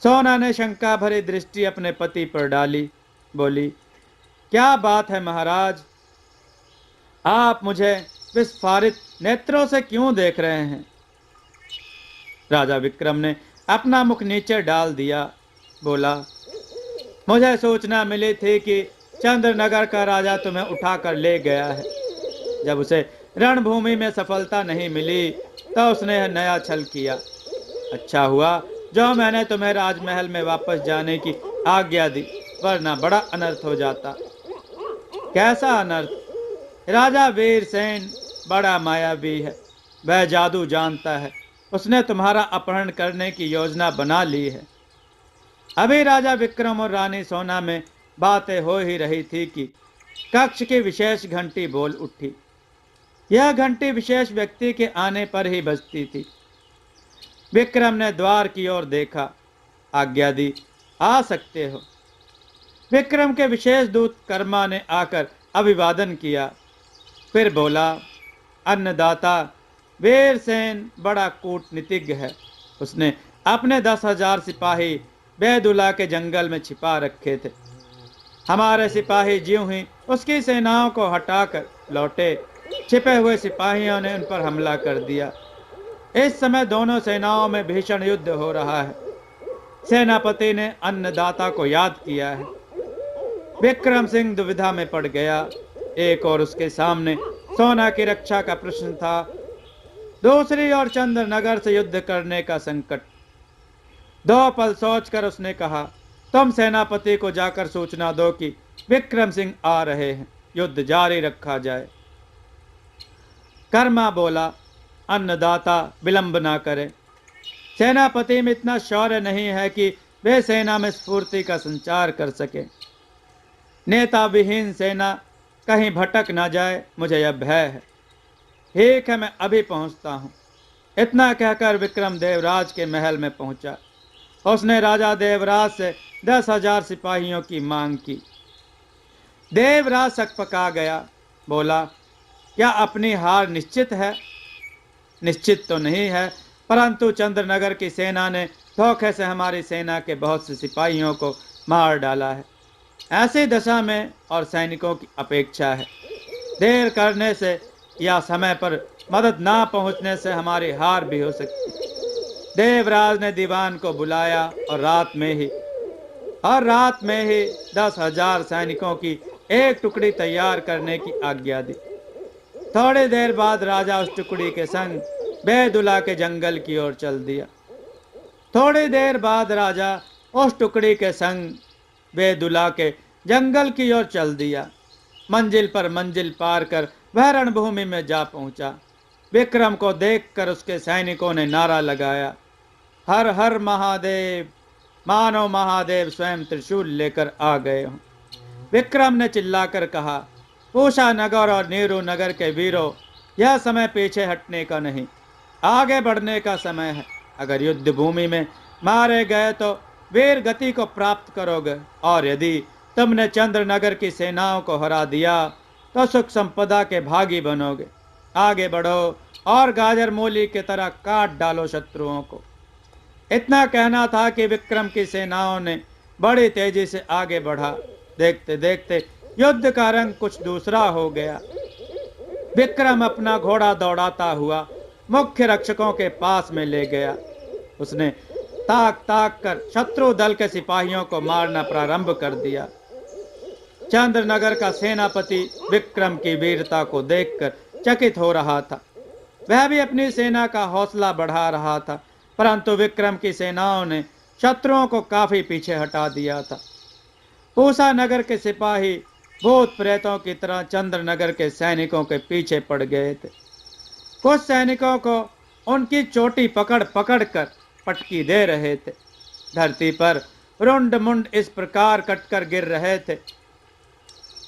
सोना ने शंका भरी दृष्टि अपने पति पर डाली। बोली, क्या बात है महाराज? आप मुझे विस्फारित नेत्रों से क्यों देख रहे हैं? राजा विक्रम ने अपना मुख नीचे डाल दिया। बोला, मुझे सूचना मिली थी कि चंद्रनगर का राजा तुम्हें उठाकर ले गया है। जब उसे रणभूमि में सफलता नहीं मिली तो उसने नया छल किया। अच्छा हुआ जो मैंने तुम्हें राजमहल में वापस जाने की आज्ञा दी, वरना बड़ा अनर्थ हो जाता। कैसा अनर्थ? राजा वीरसेन बड़ा मायावी है, वह जादू जानता है। उसने तुम्हारा अपहरण करने की योजना बना ली है। अभी राजा विक्रम और रानी सोना में बातें हो ही रही थी कि कक्ष की विशेष घंटी बोल उठी। यह घंटी विशेष व्यक्ति के आने पर ही बजती थी। विक्रम ने द्वार की ओर देखा, आज्ञा दी, आ सकते हो। विक्रम के विशेष दूत कर्मा ने आकर अभिवादन किया, फिर बोला, अन्नदाता वीरसेन बड़ा कूटनीतिज्ञ है। उसने अपने 10,000 सिपाही बैदुल्ला के जंगल में छिपा रखे थे। हमारे सिपाही ज्यों ही उसकी सेनाओं को हटाकर लौटे, छिपे हुए सिपाहियों ने उन पर हमला कर दिया। इस समय दोनों सेनाओं में भीषण युद्ध हो रहा है। सेनापति ने अन्नदाता को याद किया है। विक्रम सिंह दुविधा में पड़ गया। एक और उसके सामने सोना की रक्षा का प्रश्न था, दूसरी ओर चंद्रनगर से युद्ध करने का संकट। 2 पल सोचकर उसने कहा, तुम सेनापति को जाकर सूचना दो कि विक्रम सिंह आ रहे हैं, युद्ध जारी रखा जाए। कर्मा बोला, अन्नदाता विलंब ना करे। सेनापति में इतना शौर्य नहीं है कि वे सेना में स्फूर्ति का संचार कर सके। नेता विहीन सेना कहीं भटक ना जाए, मुझे यह भय है। ठीक है, मैं अभी पहुंचता हूं। इतना कहकर विक्रम देवराज के महल में पहुंचा। उसने राजा देवराज से 10,000 सिपाहियों की मांग की। देवराज सकपका गया, बोला, क्या अपनी हार निश्चित है? निश्चित तो नहीं है, परंतु चंद्रनगर की सेना ने धोखे से हमारी सेना के बहुत से सिपाहियों को मार डाला है। ऐसी दशा में और सैनिकों की अपेक्षा है। देर करने से या समय पर मदद ना पहुंचने से हमारी हार भी हो सकती। देवराज ने दीवान को बुलाया और रात में ही 10,000 सैनिकों की एक टुकड़ी तैयार करने की आज्ञा दी। थोड़ी देर बाद राजा उस टुकड़ी के संग बैदुल्ला के जंगल की ओर चल दिया। थोड़ी देर बाद राजा उस टुकड़ी के संग बैदुल्ला के जंगल की ओर चल दिया। मंजिल पर मंजिल पार कर वह रणभूमि में जा पहुंचा। विक्रम को देखकर उसके सैनिकों ने नारा लगाया, हर हर महादेव, मानो महादेव स्वयं त्रिशूल लेकर आ गए हों। विक्रम ने चिल्लाकर कहा, पूषा नगर और नीरू नगर के वीरों, यह समय पीछे हटने का नहीं, आगे बढ़ने का समय है। अगर युद्ध भूमि में मारे गए तो वीर गति को प्राप्त करोगे, और यदि तुमने चंद्रनगर की सेनाओं को हरा दिया तो सुख संपदा के भागी बनोगे। आगे बढ़ो और गाजर मूली की तरह काट डालो शत्रुओं को। इतना कहना था कि विक्रम की सेनाओं ने बड़ी तेजी से आगे बढ़ा। देखते देखते युद्ध का रंग कुछ दूसरा हो गया। विक्रम अपना घोड़ा दौड़ाता हुआ मुख्य रक्षकों के पास में ले गया। उसने ताक ताक कर शत्रु दल के सिपाहियों को मारना प्रारंभ कर दिया। चंद्रनगर का सेनापति विक्रम की वीरता को देखकर चकित हो रहा था। वह भी अपनी सेना का हौसला बढ़ा रहा था, परंतु विक्रम की सेनाओं ने शत्रुओं को काफी पीछे हटा दिया था। पूषा नगर के सिपाही भूत प्रेतों की तरह चंद्रनगर के सैनिकों के पीछे पड़ गए थे। कुछ सैनिकों को उनकी चोटी पकड़ पकड़ कर पटकी दे रहे थे। धरती पर रुंड मुंड इस प्रकार कटकर गिर रहे थे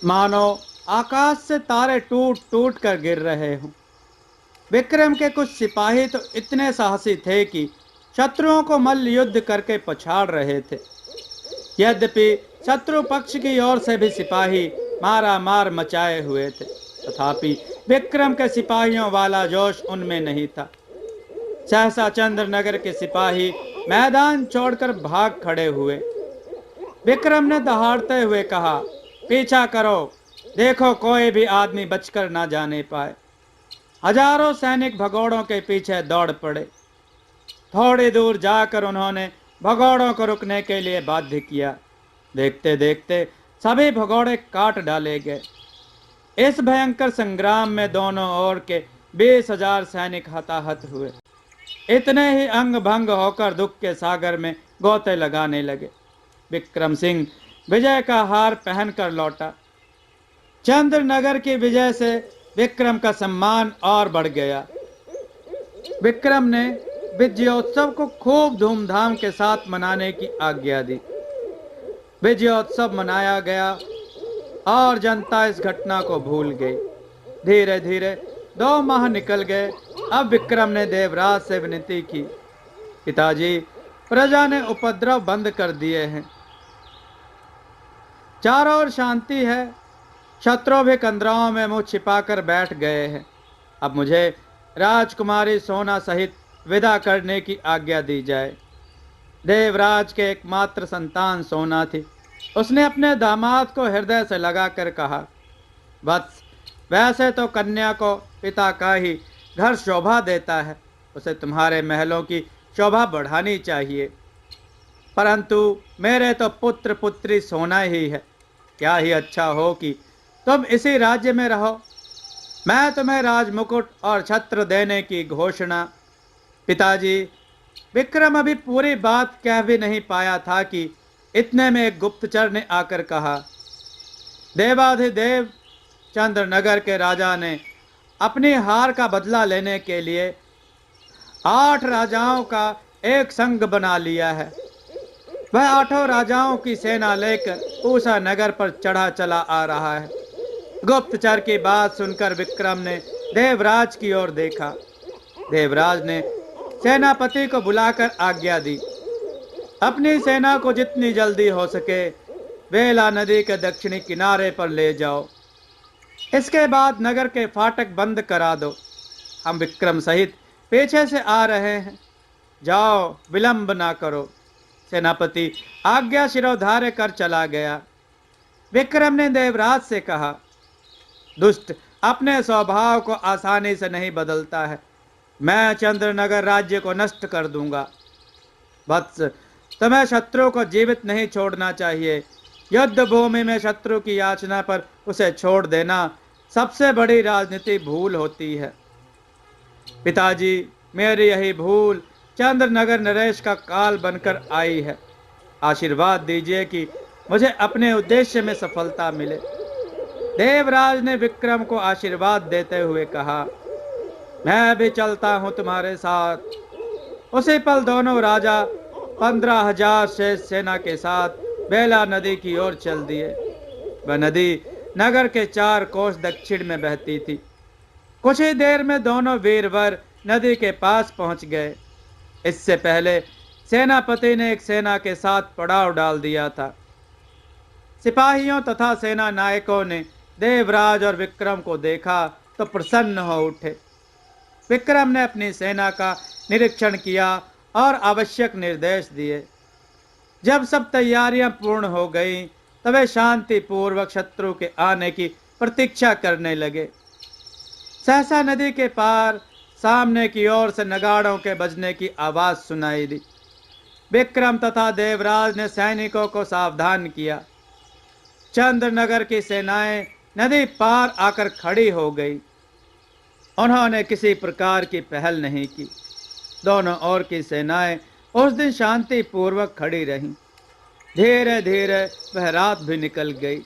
मानो आकाश से तारे टूट टूट कर गिर रहे हों। विक्रम के कुछ सिपाही तो इतने साहसी थे कि शत्रुओं को मल्ल युद्ध करके पछाड़ रहे थे। यद्यपि शत्रु पक्ष की ओर से भी सिपाही मारा मार मचाए हुए थे, तथापि विक्रम के सिपाहियों वाला जोश उनमें नहीं था। सहसा चंद्रनगर के सिपाही मैदान छोड़कर भाग खड़े हुए। विक्रम ने दहाड़ते हुए कहा, पीछा करो, देखो कोई भी आदमी बचकर ना जाने पाए। हजारों सैनिक भगोड़ों के पीछे दौड़ पड़े। थोड़ी दूर जाकर उन्होंने भगोड़ों को रुकने के लिए बाध्य किया। देखते देखते सभी भगोड़े काट डाले गए। इस भयंकर संग्राम में दोनों ओर के 20,000 सैनिक हताहत हुए। इतने ही अंग भंग होकर दुख के सागर में गोते लगाने लगे। विक्रम सिंह विजय का हार पहनकर लौटा। चंद्रनगर की विजय से विक्रम का सम्मान और बढ़ गया। विक्रम ने विजयोत्सव को खूब धूमधाम के साथ मनाने की आज्ञा दी। विजयोत्सव मनाया गया और जनता इस घटना को भूल गई। धीरे धीरे 2 माह निकल गए। अब विक्रम ने देवराज से विनती की, पिताजी, प्रजा ने उपद्रव बंद कर दिए हैं, चारों ओर शांति है, शत्रु भी कंदराओं में मुंह छिपाकर बैठ गए हैं। अब मुझे राजकुमारी सोना सहित विदा करने की आज्ञा दी जाए। देवराज के एकमात्र संतान सोना थी। उसने अपने दामाद को हृदय से लगाकर कहा, वत्स, वैसे तो कन्या को पिता का ही घर शोभा देता है, उसे तुम्हारे महलों की शोभा बढ़ानी चाहिए, परंतु मेरे तो पुत्र पुत्री सोना ही है। क्या ही अच्छा हो कि तुम इसी राज्य में रहो। मैं तुम्हें राजमुकुट और छत्र देने की घोषणा। पिताजी, विक्रम अभी पूरी बात कह भी नहीं पाया था कि इतने में एक गुप्तचर ने आकर कहा, देवाधिदेव चंद्रनगर के राजा ने अपनी हार का बदला लेने के लिए 8 राजाओं का एक संघ बना लिया है। वह 8 राजाओं की सेना लेकर पूसा नगर पर चढ़ा चला आ रहा है। गुप्तचर की बात सुनकर विक्रम ने देवराज की ओर देखा। देवराज ने सेनापति को बुलाकर आज्ञा दी, अपनी सेना को जितनी जल्दी हो सके वेला नदी के दक्षिणी किनारे पर ले जाओ। इसके बाद नगर के फाटक बंद करा दो। हम विक्रम सहित पीछे से आ रहे हैं, जाओ, विलंब ना करो। सेनापति आज्ञा शिरोधार्य कर चला गया। विक्रम ने देवराज से कहा, दुष्ट अपने स्वभाव को आसानी से नहीं बदलता है। मैं चंद्रनगर राज्य को नष्ट कर दूंगा। वत्स, तुम्हें शत्रु को जीवित नहीं छोड़ना चाहिए। युद्ध भूमि में शत्रु की याचना पर उसे छोड़ देना सबसे बड़ी राजनीति भूल होती है। पिताजी, मेरी यही भूल चंद्रनगर नरेश का काल बनकर आई है। आशीर्वाद दीजिए कि मुझे अपने उद्देश्य में सफलता मिले। देवराज ने विक्रम को आशीर्वाद देते हुए कहा, मैं भी चलता हूं तुम्हारे साथ। उसी पल दोनों राजा 15,000 शेष सेना के साथ बेला नदी की ओर चल दिए। वह नदी नगर के 4 कोस दक्षिण में बहती थी। कुछ ही देर में दोनों वीरवर नदी के पास पहुंच गए। इससे पहले सेनापति ने एक सेना के साथ पड़ाव डाल दिया था। सिपाहियों तथा सेना नायकों ने देवराज और विक्रम को देखा तो प्रसन्न हो उठे। विक्रम ने अपनी सेना का निरीक्षण किया और आवश्यक निर्देश दिए। जब सब तैयारियां पूर्ण हो गईं, तब वे शांतिपूर्वक शत्रु के आने की प्रतीक्षा करने लगे। सहसा नदी के पार सामने की ओर से नगाड़ों के बजने की आवाज सुनाई दी। विक्रम तथा देवराज ने सैनिकों को सावधान किया। चंद्रनगर की सेनाएं नदी पार आकर खड़ी हो गई। उन्होंने किसी प्रकार की पहल नहीं की। दोनों ओर की सेनाएं उस दिन शांतिपूर्वक खड़ी रहीं। धीरे धीरे वह रात भी निकल गई।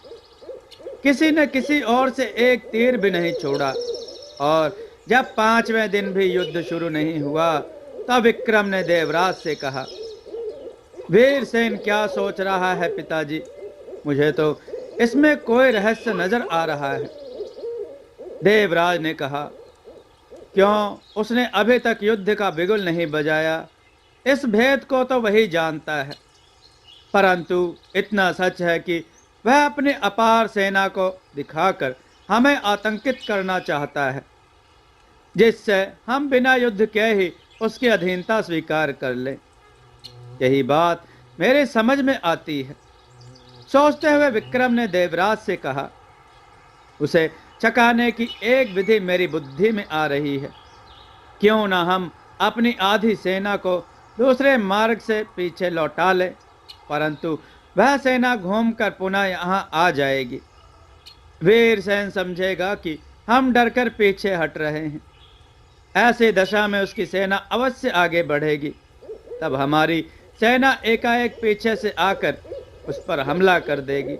किसी न किसी ओर से एक तीर भी नहीं छोड़ा और जब 5वें दिन भी युद्ध शुरू नहीं हुआ तब विक्रम ने देवराज से कहा, वीरसेन क्या सोच रहा है पिताजी? मुझे तो इसमें कोई रहस्य नजर आ रहा है। देवराज ने कहा, क्यों, उसने अभी तक युद्ध का बिगुल नहीं बजाया। इस भेद को तो वही जानता है, परंतु इतना सच है कि वह अपनी अपार सेना को दिखाकर हमें आतंकित करना चाहता है, जिससे हम बिना युद्ध के ही उसकी अधीनता स्वीकार कर लें। यही बात मेरे समझ में आती है। सोचते हुए विक्रम ने देवराज से कहा, उसे चकाने की एक विधि मेरी बुद्धि में आ रही है। क्यों ना हम अपनी आधी सेना को दूसरे मार्ग से पीछे लौटा लें, परंतु वह सेना घूमकर पुनः यहाँ आ जाएगी। वीरसेन समझेगा कि हम डरकर पीछे हट रहे हैं। ऐसी दशा में उसकी सेना अवश्य आगे बढ़ेगी। तब हमारी सेना एकाएक पीछे से आकर उस पर हमला कर देगी।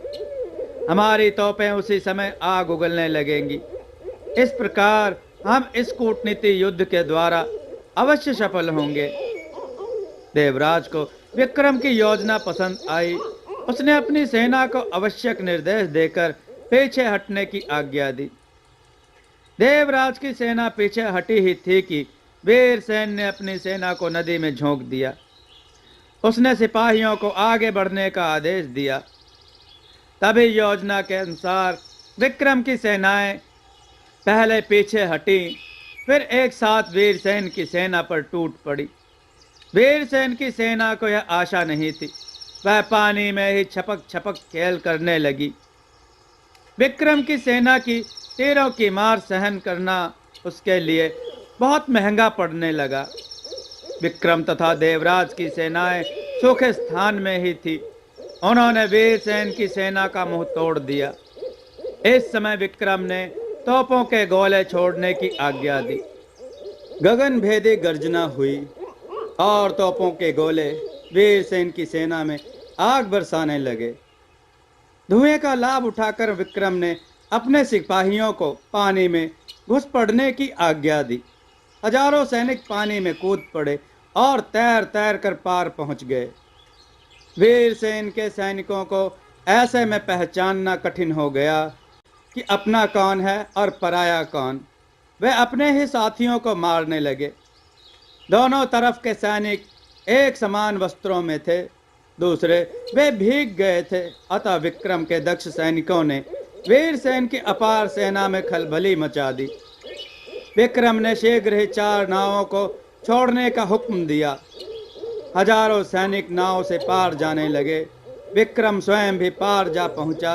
हमारी तोपें उसी समय आग उगलने लगेंगी। इस प्रकार हम इस कूटनीति युद्ध के द्वारा अवश्य सफल होंगे। देवराज को विक्रम की योजना पसंद आई। उसने अपनी सेना को आवश्यक निर्देश देकर पीछे हटने की आज्ञा दी। देवराज की सेना पीछे हटी ही थी कि वीरसेन ने अपनी सेना को नदी में झोंक दिया। उसने सिपाहियों को आगे बढ़ने का आदेश दिया। तभी योजना के अनुसार विक्रम की सेनाएं पहले पीछे हटी, फिर एक साथ वीरसेन की सेना पर टूट पड़ी। वीरसेन की सेना को यह आशा नहीं थी। वह पानी में ही छपक छपक खेल करने लगी। विक्रम की सेना की तीरों की मार सहन करना उसके लिए बहुत महंगा पड़ने लगा। विक्रम तथा देवराज की सेनाएं सूखे स्थान में ही थी। उन्होंने वीरसेन की सेना का मुंह तोड़ दिया। इस समय विक्रम ने तोपों के गोले छोड़ने की आज्ञा दी। गगन भेदी गर्जना हुई और तोपों के गोले वीरसेन की सेना में आग बरसाने लगे। धुएं का लाभ उठाकर विक्रम ने अपने सिपाहियों को पानी में घुस पड़ने की आज्ञा दी। हजारों सैनिक पानी में कूद पड़े और तैर तैर कर पार पहुंच गए। वीरसेन के सैनिकों को ऐसे में पहचानना कठिन हो गया कि अपना कौन है और पराया कौन। वे अपने ही साथियों को मारने लगे। दोनों तरफ के सैनिक एक समान वस्त्रों में थे, दूसरे वे भीग गए थे। अतः विक्रम के दक्ष सैनिकों ने वीरसेन की अपार सेना में खलबली मचा दी। विक्रम ने शीघ्र ही 4 नावों को छोड़ने का हुक्म दिया। हजारों सैनिक नाव से पार जाने लगे। विक्रम स्वयं भी पार जा पहुंचा।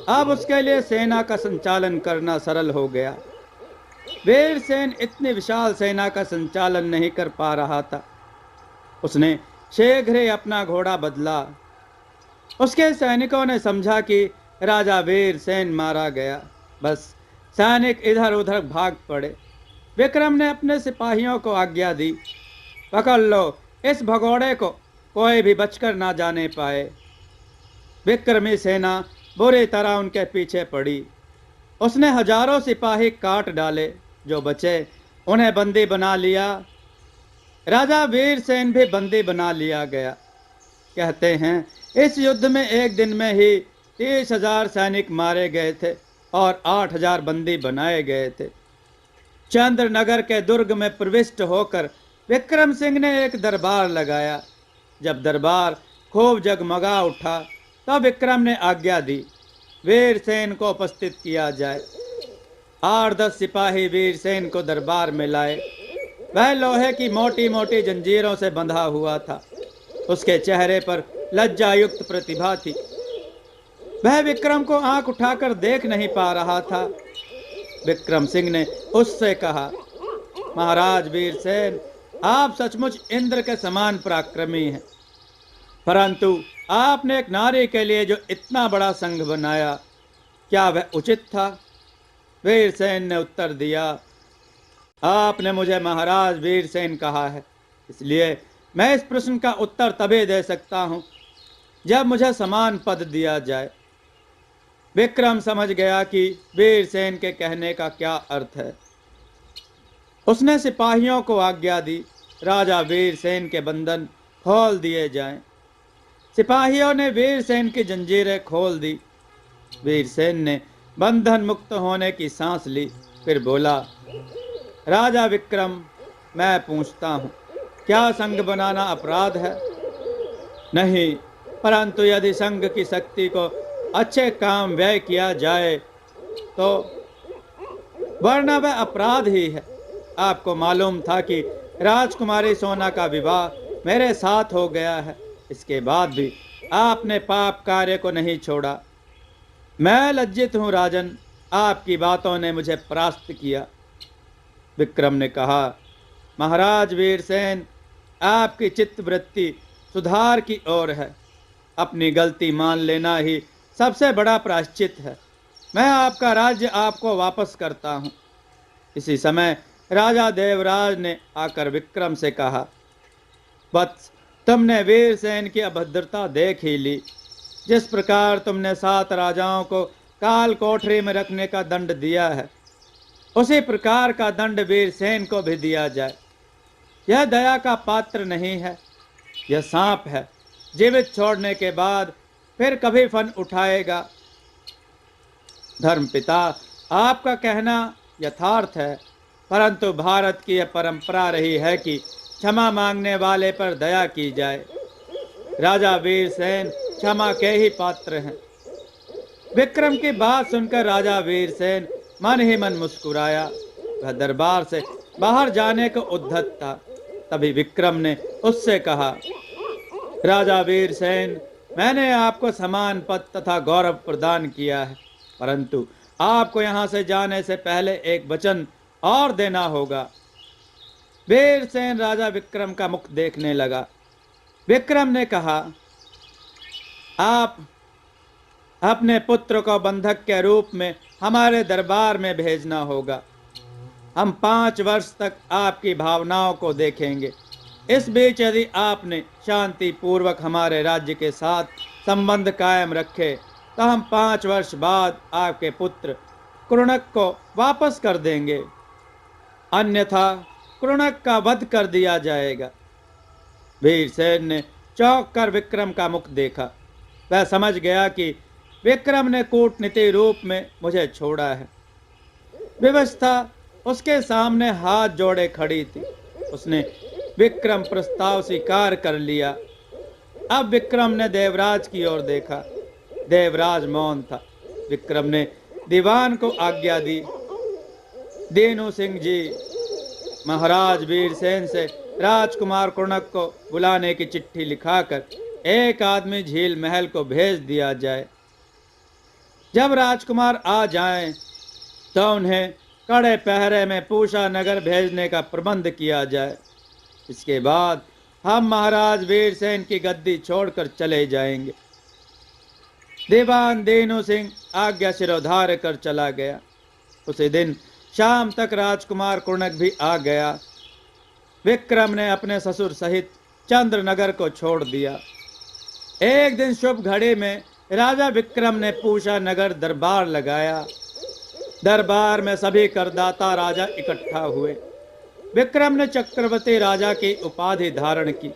अब उसके लिए सेना का संचालन करना सरल हो गया। वीरसेन इतनी विशाल सेना का संचालन नहीं कर पा रहा था। उसने शीघ्र ही अपना घोड़ा बदला। उसके सैनिकों ने समझा कि राजा वीरसेन मारा गया। बस सैनिक इधर उधर भाग पड़े। विक्रम ने अपने सिपाहियों को आज्ञा दी, पकड़ लो इस भगोड़े को, कोई भी बचकर ना जाने पाए। विक्रमी सेना बुरी तरह उनके पीछे पड़ी। उसने हजारों सिपाही काट डाले। जो बचे उन्हें बंदी बना लिया। राजा वीरसेन भी बंदी बना लिया गया। कहते हैं इस युद्ध में एक दिन में ही 30,000 सैनिक मारे गए थे और 8,000 बंदी बनाए गए थे। चंद्रनगर के दुर्ग में प्रविष्ट होकर विक्रम सिंह ने एक दरबार लगाया। जब दरबार खूब जगमगा उठा तब विक्रम ने आज्ञा दी वीरसेन को उपस्थित किया जाए। 8-10 सिपाही वीरसेन को दरबार में लाए। वह लोहे की मोटी मोटी जंजीरों से बंधा हुआ था। उसके चेहरे पर लज्जायुक्त प्रतिभा थी। वह विक्रम को आंख उठाकर देख नहीं पा रहा था। विक्रम सिंह ने उससे कहा, महाराज वीरसेन, आप सचमुच इंद्र के समान पराक्रमी हैं, परंतु आपने एक नारी के लिए जो इतना बड़ा संघ बनाया, क्या वह उचित था? वीरसेन ने उत्तर दिया, आपने मुझे महाराज वीरसेन कहा है, इसलिए मैं इस प्रश्न का उत्तर तभी दे सकता हूं जब मुझे समान पद दिया जाए। विक्रम समझ गया कि वीरसेन के कहने का क्या अर्थ है। उसने सिपाहियों को आज्ञा दी, राजा वीरसेन के बंधन खोल दिए जाएं। सिपाहियों ने वीरसेन की जंजीरें खोल दी। वीरसेन ने बंधन मुक्त होने की सांस ली। फिर बोला, राजा विक्रम, मैं पूछता हूँ, क्या संघ बनाना अपराध है? नहीं, परंतु यदि संघ की शक्ति को अच्छे काम व्यय किया जाए तो, वरना वह अपराध ही है। आपको मालूम था कि राजकुमारी सोना का विवाह मेरे साथ हो गया है, इसके बाद भी आपने पाप कार्य को नहीं छोड़ा। मैं लज्जित हूँ राजन, आपकी बातों ने मुझे परास्त किया। विक्रम ने कहा, महाराज वीरसेन, आपकी चित्तवृत्ति सुधार की ओर है। अपनी गलती मान लेना ही सबसे बड़ा प्रायश्चित है। मैं आपका राज्य आपको वापस करता हूँ। इसी समय राजा देवराज ने आकर विक्रम से कहा, वत्स, तुमने वीरसेन की अभद्रता देख ही ली। जिस प्रकार तुमने 7 राजाओं को काल कोठरी में रखने का दंड दिया है, उसी प्रकार का दंड वीरसेन को भी दिया जाए। यह दया का पात्र नहीं है, यह सांप है। जीवित छोड़ने के बाद फिर कभी फन उठाएगा। धर्मपिता, आपका कहना यथार्थ है, परंतु भारत की यह परंपरा रही है कि क्षमा मांगने वाले पर दया की जाए। राजा वीरसेन क्षमा के ही पात्र हैं। विक्रम की बात सुनकर राजा वीरसेन मन ही मन मुस्कुराया। वह दरबार से बाहर जाने को उद्धत था। तभी विक्रम ने उससे कहा, राजा वीरसेन, मैंने आपको समान पद तथा गौरव प्रदान किया है, परंतु आपको यहां से जाने से पहले एक वचन और देना होगा। वीरसेन राजा विक्रम का मुख देखने लगा। विक्रम ने कहा, आप अपने पुत्र को बंधक के रूप में हमारे दरबार में भेजना होगा। हम 5 वर्ष तक आपकी भावनाओं को देखेंगे। इस बीच यदि आपने शांति पूर्वक हमारे राज्य के साथ संबंध कायम रखे तो हम 5 वर्ष बाद आपके पुत्र कुरुणक को वापस कर देंगे, अन्यथा कुरुणक का वध कर दिया जाएगा। वीरसेन ने चौंक कर विक्रम का मुख देखा। वह समझ गया कि विक्रम ने कूटनीति रूप में मुझे छोड़ा है। व्यवस्था उसके सामने हाथ जोड़े खड़ी थी। उसने विक्रम प्रस्ताव स्वीकार कर लिया। अब विक्रम ने देवराज की ओर देखा। देवराज मौन था। विक्रम ने दीवान को आज्ञा दी, दीनू सिंह जी, महाराज वीरसेन से राजकुमार कुरुणक को बुलाने की चिट्ठी लिखाकर एक आदमी झील महल को भेज दिया जाए। जब राजकुमार आ जाएं, तो उन्हें कड़े पहरे में पूषा नगर भेजने का प्रबंध किया जाए। इसके बाद हम महाराज वीरसेन की गद्दी छोड़कर चले जाएंगे। दीवान दीनू सिंह आज्ञा शिरोधार्य कर चला गया। उसी दिन शाम तक राजकुमार कुरुणक भी आ गया। विक्रम ने अपने ससुर सहित चंद्रनगर को छोड़ दिया। एक दिन शुभ घड़ी में राजा विक्रम ने पूषा नगर दरबार लगाया। दरबार में सभी करदाता राजा इकट्ठा हुए। विक्रम ने चक्रवर्ती राजा की उपाधि धारण की।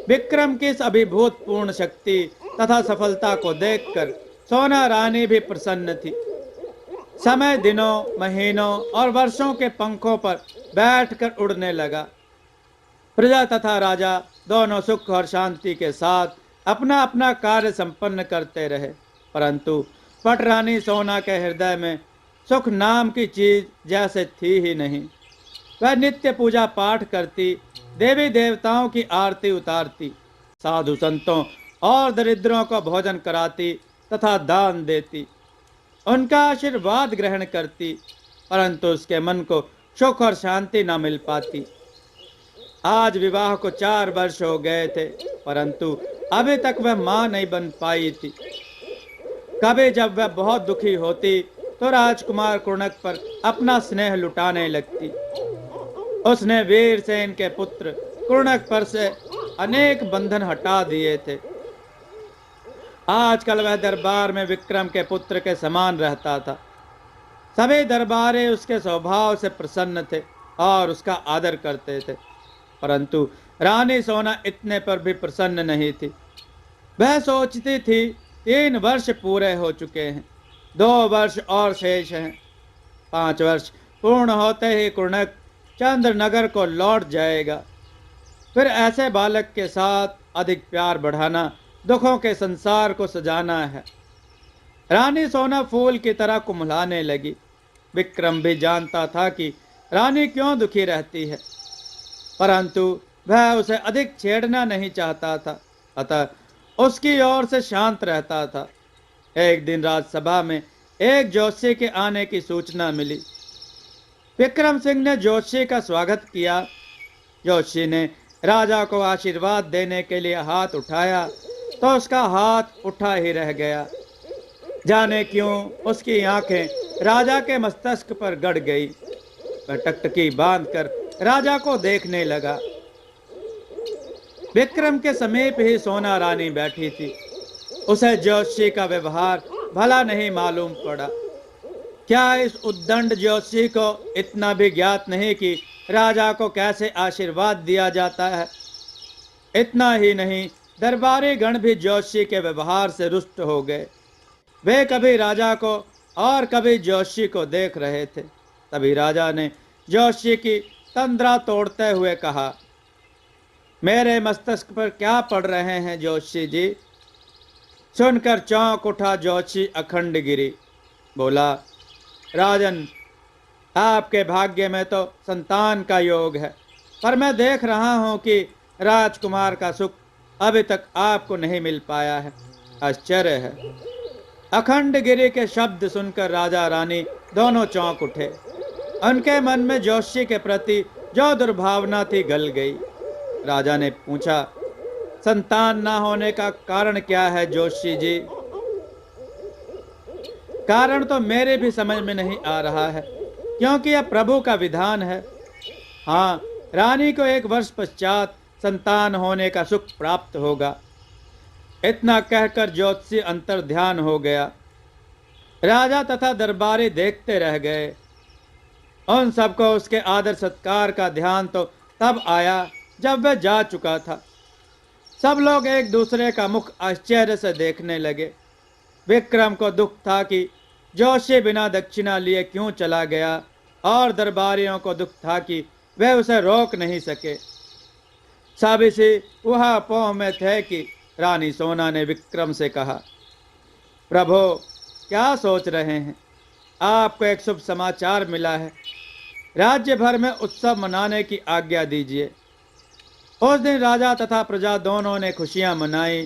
विक्रम की इस अभिभूतपूर्ण शक्ति तथा सफलता को देखकर सोना रानी भी प्रसन्न थी। समय दिनों, महीनों और वर्षों के पंखों पर बैठकर उड़ने लगा। प्रजा तथा राजा दोनों सुख और शांति के साथ अपना अपना कार्य संपन्न करते रहे, परंतु पटरानी सोना के हृदय में सुख नाम की चीज जैसे थी ही नहीं। वह नित्य पूजा पाठ करती, देवी देवताओं की आरती उतारती, साधु संतों और दरिद्रों को भोजन कराती तथा दान देती, उनका आशीर्वाद ग्रहण करती, परंतु उसके मन को सुख और शांति न मिल पाती। आज विवाह को 4 वर्ष हो गए थे, परंतु अभी तक वह मां नहीं बन पाई थी। कभी जब वह बहुत दुखी होती तो राजकुमार कुरुणक पर अपना स्नेह लुटाने लगती। उसने वीरसेन के पुत्र कुरुणक पर से अनेक बंधन हटा दिए थे। आजकल वह दरबार में विक्रम के पुत्र के समान रहता था। सभी दरबारे उसके स्वभाव से प्रसन्न थे और उसका आदर करते थे, परंतु रानी सोना इतने पर भी प्रसन्न नहीं थी। वह सोचती थी 3 वर्ष पूरे हो चुके हैं, 2 वर्ष और शेष हैं। 5 वर्ष पूर्ण होते ही कुरुणक चंद्रनगर को लौट जाएगा। फिर ऐसे बालक के साथ अधिक प्यार बढ़ाना, दुखों के संसार को सजाना है। रानी सोना फूल की तरह कुम्हलाने लगी। विक्रम भी जानता था कि रानी क्यों दुखी रहती है, परंतु वह उसे अधिक छेड़ना नहीं चाहता था, अतः उसकी ओर से शांत रहता था। एक दिन राजसभा में एक जोशी के आने की सूचना मिली। विक्रम सिंह ने जोशी का स्वागत किया। जोशी ने राजा को आशीर्वाद देने के लिए हाथ उठाया, तो उसका हाथ उठा ही रह गया। जाने क्यों उसकी आंखें राजा के मस्तिष्क पर गड़ गई। वह टकटकी बांधकर राजा को देखने लगा। विक्रम के समीप ही सोना रानी बैठी थी। उसे ज्योतिषी का व्यवहार भला नहीं मालूम पड़ा। क्या इस उद्दंड ज्योतिषी को इतना भी ज्ञात नहीं कि राजा को कैसे आशीर्वाद दिया जाता है? इतना ही नहीं, दरबारी गण भी ज्योतिषी के व्यवहार से रुष्ट हो गए। वे कभी राजा को और कभी ज्योतिषी को देख रहे थे। तभी राजा ने ज्योतिषी की तंद्रा तोड़ते हुए कहा, मेरे मस्तिष्क पर क्या पढ़ रहे हैं ज्योतिषी जी? सुनकर चौंक उठा ज्योतिषी अखंड गिरी। बोला, राजन, आपके भाग्य में तो संतान का योग है, पर मैं देख रहा हूं कि राजकुमार का सुख अभी तक आपको नहीं मिल पाया है। आश्चर्य है। अखंड गिरी के शब्द सुनकर राजा रानी दोनों चौंक उठे। उनके मन में ज्योतिषी के प्रति जो दुर्भावना थी गल गई। राजा ने पूछा, संतान ना होने का कारण क्या है ज्योतिषी जी? कारण तो मेरे भी समझ में नहीं आ रहा है, क्योंकि यह प्रभु का विधान है। हाँ, रानी को 1 वर्ष पश्चात संतान होने का सुख प्राप्त होगा। इतना कहकर ज्योतिषी अंतर ध्यान हो गया। राजा तथा दरबारी देखते रह गए। उन सबको उसके आदर सत्कार का ध्यान तो तब आया जब वह जा चुका था। सब लोग एक दूसरे का मुख आश्चर्य से देखने लगे। विक्रम को दुख था कि जोशी बिना दक्षिणा लिए क्यों चला गया, और दरबारियों को दुख था कि वे उसे रोक नहीं सके। सब इसी वह अपोह में थे कि रानी सोना ने विक्रम से कहा, प्रभु, क्या सोच रहे हैं? आपको एक शुभ समाचार मिला है। राज्य भर में उत्सव मनाने की आज्ञा दीजिए। उस दिन राजा तथा प्रजा दोनों ने खुशियां मनाई।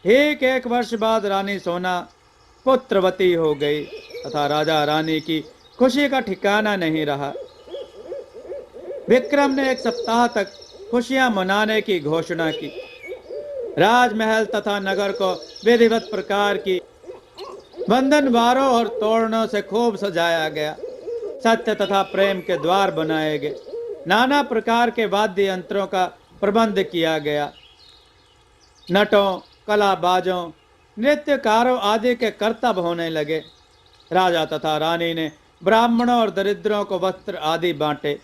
ठीक 1 वर्ष बाद रानी सोना पुत्रवती हो गई तथा राजा रानी की खुशी का ठिकाना नहीं रहा। विक्रम ने 1 सप्ताह तक खुशियां मनाने की घोषणा की। राजमहल तथा नगर को विधिवत प्रकार की बंधनवारों और तोरणों से खूब सजाया गया। सत्य तथा प्रेम के द्वार बनाए गए। नाना प्रकार के वाद्य यंत्रों का प्रबंध किया गया। नटों, कलाबाजों, नृत्यकारों आदि के करतब होने लगे। राजा तथा रानी ने ब्राह्मणों और दरिद्रों को वस्त्र आदि बांटे।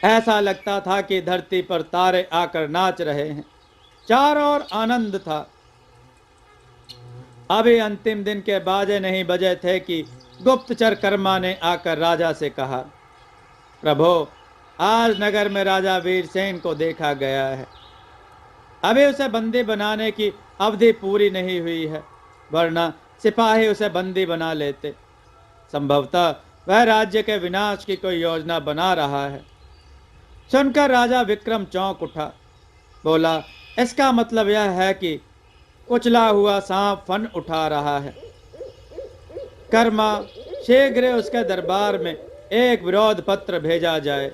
ऐसा लगता था कि धरती पर तारे आकर नाच रहे हैं। चारों ओर आनंद था। अभी अंतिम दिन के बाजे नहीं बजे थे कि गुप्तचर कर्मा ने आकर राजा से कहा, प्रभो, आज नगर में राजा वीरसेन को देखा गया है। अभी उसे बंदी बनाने की अवधि पूरी नहीं हुई है, वरना सिपाही उसे बंदी बना लेते। संभवतः वह राज्य के विनाश की कोई योजना बना रहा है। सुनकर राजा विक्रम चौंक उठा। बोला, इसका मतलब यह है कि कुचला हुआ सांप फन उठा रहा है। कर्मा, शीघ्र उसके दरबार में एक विरोध पत्र भेजा जाए।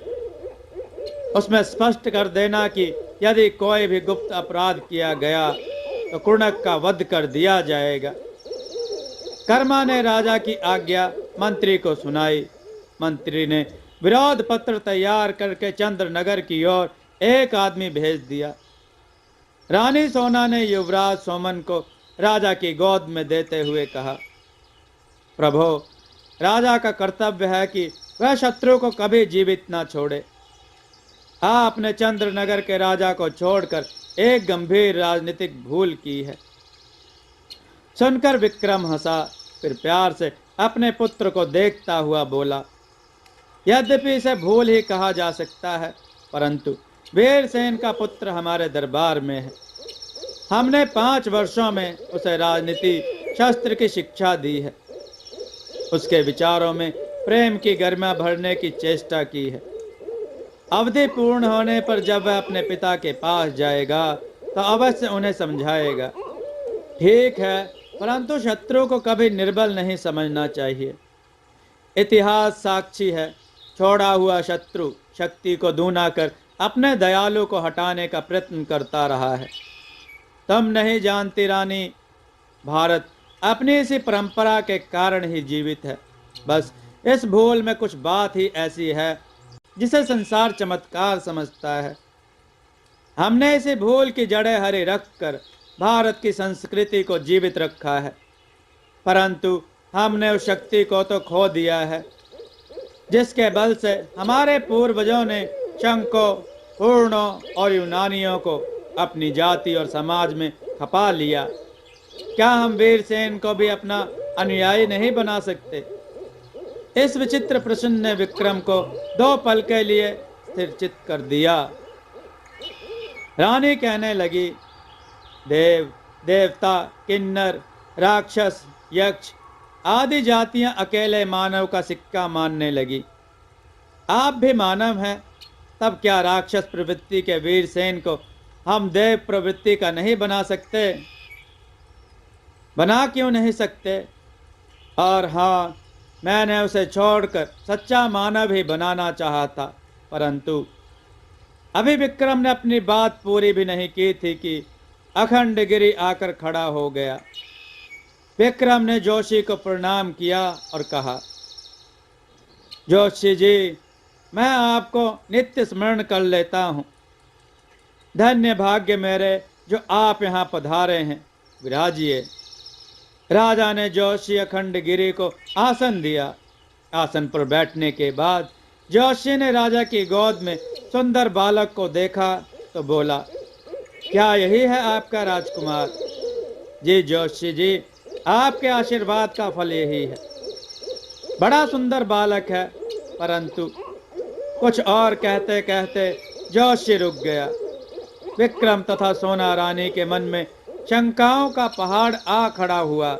उसमें स्पष्ट कर देना कि यदि कोई भी गुप्त अपराध किया गया तो कुणक का वध कर दिया जाएगा। कर्मा ने राजा की आज्ञा मंत्री को सुनाई। मंत्री ने विरोध पत्र तैयार करके चंद्रनगर की ओर एक आदमी भेज दिया। रानी सोना ने युवराज सोमन को राजा की गोद में देते हुए कहा, प्रभो, राजा का कर्तव्य है कि वह शत्रु को कभी जीवित ना छोड़े। आपने चंद्रनगर के राजा को छोड़कर एक गंभीर राजनीतिक भूल की है। सुनकर विक्रम हंसा, फिर प्यार से अपने पुत्र को देखता हुआ बोला, यद्यपि इसे भूल ही कहा जा सकता है, परंतु वीरसेन का पुत्र हमारे दरबार में है। हमने 5 वर्षों में उसे राजनीति शास्त्र की शिक्षा दी है। उसके विचारों में प्रेम की गरिमा भरने की चेष्टा की है। अवधि पूर्ण होने पर जब वह अपने पिता के पास जाएगा तो अवश्य उन्हें समझाएगा। ठीक है, परंतु शत्रु को कभी निर्बल नहीं समझना चाहिए। इतिहास साक्षी है, छोड़ा हुआ शत्रु शक्ति को दूना कर अपने दयालु को हटाने का प्रयत्न करता रहा है। तुम नहीं जानती रानी, भारत अपनी इसी परंपरा के कारण ही जीवित है। बस इस भूल में कुछ बात ही ऐसी है जिसे संसार चमत्कार समझता है। हमने इसी भूल की जड़ें हरी रखकर भारत की संस्कृति को जीवित रखा है, परंतु हमने उस शक्ति को तो खो दिया है जिसके बल से हमारे पूर्वजों ने शंकों, पूर्णों और यूनानियों को अपनी जाति और समाज में खपा लिया। क्या हम वीरसेन को भी अपना अनुयायी नहीं बना सकते? इस विचित्र प्रश्न ने विक्रम को 2 पल के लिए स्थिरचित कर दिया। रानी कहने लगी, देव, देवता, किन्नर, राक्षस, यक्ष आदि जातियां अकेले मानव का सिक्का मानने लगी। आप भी मानव हैं, तब क्या राक्षस प्रवृत्ति के वीरसेन को हम देव प्रवृत्ति का नहीं बना सकते? बना क्यों नहीं सकते? और हाँ, मैंने उसे छोड़कर सच्चा मानव ही बनाना चाहा था, परंतु अभी विक्रम ने अपनी बात पूरी भी नहीं की थी कि अखंडगिरी आकर खड़ा हो गया। विक्रम ने जोशी को प्रणाम किया और कहा, जोशी जी, मैं आपको नित्य स्मरण कर लेता हूँ। धन्य भाग्य मेरे जो आप यहाँ पधारे हैं, विराजिए। राजा ने जोशी अखंडगिरी को आसन दिया। आसन पर बैठने के बाद जोशी ने राजा की गोद में सुंदर बालक को देखा तो बोला, क्या यही है आपका राजकुमार? जी जोशी जी, आपके आशीर्वाद का फल यही है। बड़ा सुंदर बालक है, परंतु कुछ और कहते कहते जोशी रुक गया। विक्रम तथा सोना रानी के मन में शंकाओं का पहाड़ आ खड़ा हुआ।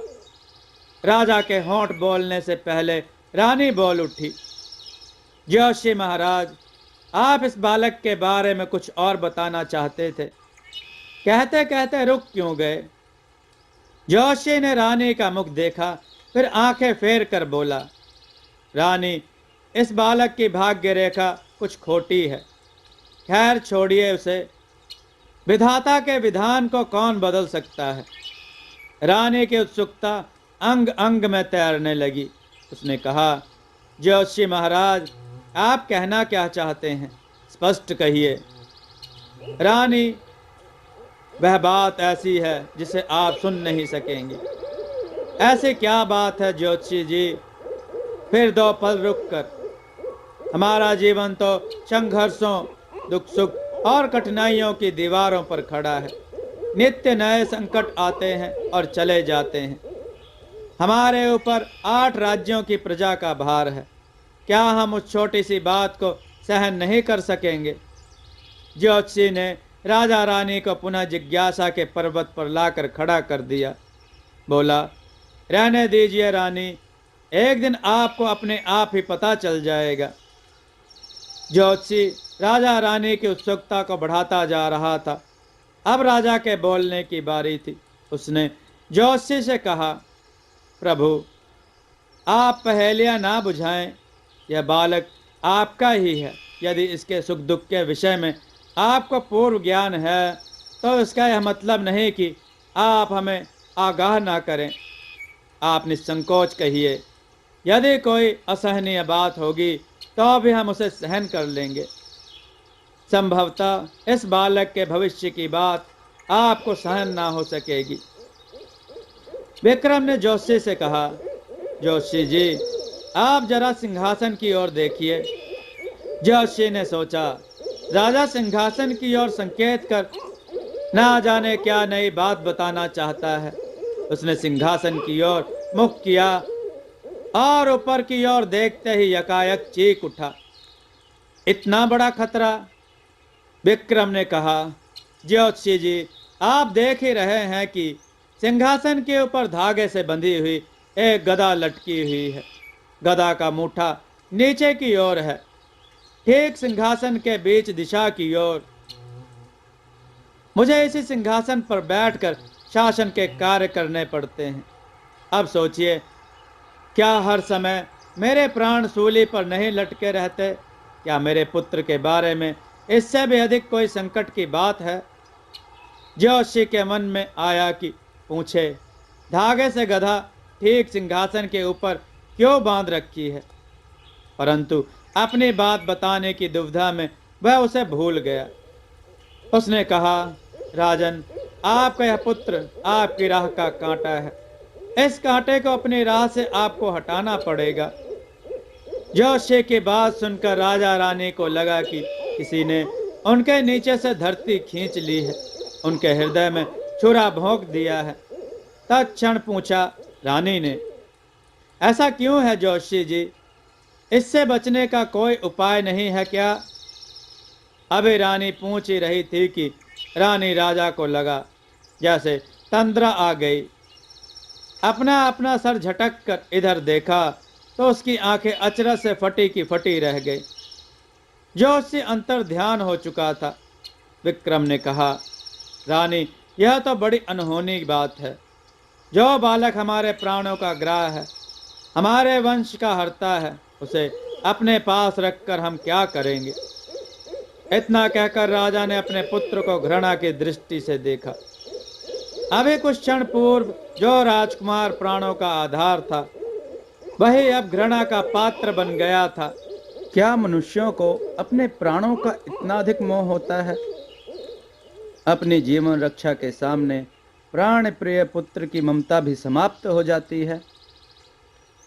राजा के होंठ बोलने से पहले रानी बोल उठी, जोशी महाराज, आप इस बालक के बारे में कुछ और बताना चाहते थे। कहते कहते रुक क्यों गए? जोशी ने रानी का मुख देखा, फिर आंखें फेर कर बोला, रानी, इस बालक की भाग्य रेखा कुछ खोटी है। खैर छोड़िए उसे, विधाता के विधान को कौन बदल सकता है? रानी की उत्सुकता अंग अंग में तैरने लगी। उसने कहा, जोशी महाराज, आप कहना क्या चाहते हैं? स्पष्ट कहिए। रानी, वह बात ऐसी है जिसे आप सुन नहीं सकेंगे। ऐसी क्या बात है जोशी जी? फिर 2 पल रुककर, हमारा जीवन तो संघर्षों, दुख सुख और कठिनाइयों की दीवारों पर खड़ा है। नित्य नए संकट आते हैं और चले जाते हैं। हमारे ऊपर 8 राज्यों की प्रजा का भार है। क्या हम उस छोटी सी बात को सहन नहीं कर सकेंगे? ज्योतिषी ने राजा रानी को पुनः जिज्ञासा के पर्वत पर लाकर खड़ा कर दिया। बोला, रहने दीजिए रानी, एक दिन आपको अपने आप ही पता चल जाएगा। ज्योतिषी राजा रानी की उत्सुकता को बढ़ाता जा रहा था। अब राजा के बोलने की बारी थी। उसने ज्योतिषी से कहा, प्रभु, आप पहेलियां ना बुझाएं। यह बालक आपका ही है। यदि इसके सुख दुख के विषय में आपको पूर्व ज्ञान है तो इसका यह मतलब नहीं कि आप हमें आगाह ना करें। आप निसंकोच कहिए। यदि कोई असहनीय बात होगी तो भी हम उसे सहन कर लेंगे। संभवतः इस बालक के भविष्य की बात आपको सहन ना हो सकेगी। विक्रम ने जोशी से कहा, जोशी जी, आप जरा सिंहासन की ओर देखिए। जोशी ने सोचा, राजा सिंहासन की ओर संकेत कर ना जाने क्या नई बात बताना चाहता है। उसने सिंहासन की ओर मुख किया और ऊपर की ओर देखते ही यकायक चीख उठा, इतना बड़ा खतरा? विक्रम ने कहा, ज्योतिषी जी, आप देख ही रहे हैं कि सिंहासन के ऊपर धागे से बंधी हुई एक गदा लटकी हुई है। गदा का मुठा नीचे की ओर है, ठीक सिंहासन के बीच दिशा की ओर। मुझे इसी सिंहासन पर बैठकर शासन के कार्य करने पड़ते हैं। अब सोचिए, क्या हर समय मेरे प्राण सूली पर नहीं लटके रहते? क्या मेरे पुत्र के बारे में इससे भी अधिक कोई संकट की बात है? जोशी के मन में आया कि पूछे, धागे से गधा ठीक सिंहासन के ऊपर क्यों बांध रखी है, परंतु अपनी बात बताने की दुविधा में वह उसे भूल गया। उसने कहा, राजन, आपका यह पुत्र आपकी राह का कांटा है। इस कांटे को अपनी राह से आपको हटाना पड़ेगा। जोशी की बात सुनकर राजा रानी को लगा कि किसी ने उनके नीचे से धरती खींच ली है, उनके हृदय में छुरा भोंक दिया है। तत्क्षण पूछा रानी ने, ऐसा क्यों है जोशी जी? इससे बचने का कोई उपाय नहीं है क्या? अभी रानी पूछ ही रही थी कि रानी राजा को लगा जैसे तंद्रा आ गई। अपना अपना सर झटक कर इधर देखा तो उसकी आंखें अचरज से फटी की फटी रह गई। जो उससे अंतर ध्यान हो चुका था। विक्रम ने कहा, रानी, यह तो बड़ी अनहोनी बात है। जो बालक हमारे प्राणों का ग्राह है, हमारे वंश का हर्ता है, उसे अपने पास रखकर हम क्या करेंगे? इतना कहकर राजा ने अपने पुत्र को घृणा की दृष्टि से देखा। अभी कुछ क्षण पूर्व जो राजकुमार प्राणों का आधार था, वही अब घृणा का पात्र बन गया था। क्या मनुष्यों को अपने प्राणों का इतना अधिक मोह होता है? अपनी जीवन रक्षा के सामने प्राण प्रिय पुत्र की ममता भी समाप्त हो जाती है।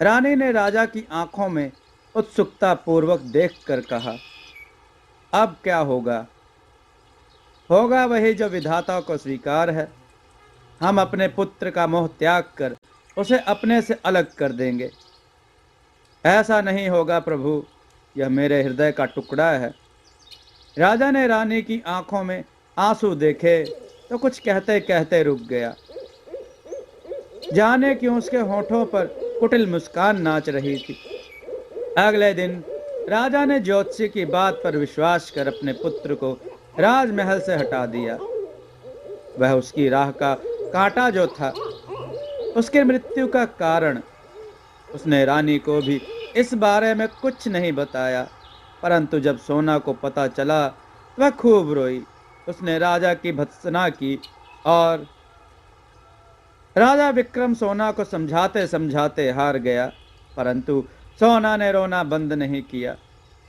रानी ने राजा की आंखों में उत्सुकता पूर्वक देखकर कहा, अब क्या होगा? होगा वही जो विधाता को स्वीकार है। हम अपने पुत्र का मोह त्याग कर उसे अपने से अलग कर देंगे। ऐसा नहीं होगा प्रभु, यह मेरे हृदय का टुकड़ा है। राजा ने रानी की आंखों में आंसू देखे तो कुछ कहते कहते रुक गया। जाने क्यों उसके होठों पर कुटिल मुस्कान नाच रही थी। अगले दिन राजा ने ज्योतिषी की बात पर विश्वास कर अपने पुत्र को राजमहल से हटा दिया। वह उसकी राह का कांटा जो था, उसकी मृत्यु का कारण। उसने रानी को भी इस बारे में कुछ नहीं बताया, परंतु जब सोना को पता चला वह खूब रोई। उसने राजा की भत्सना की और राजा विक्रम सोना को समझाते समझाते हार गया, परंतु सोना ने रोना बंद नहीं किया।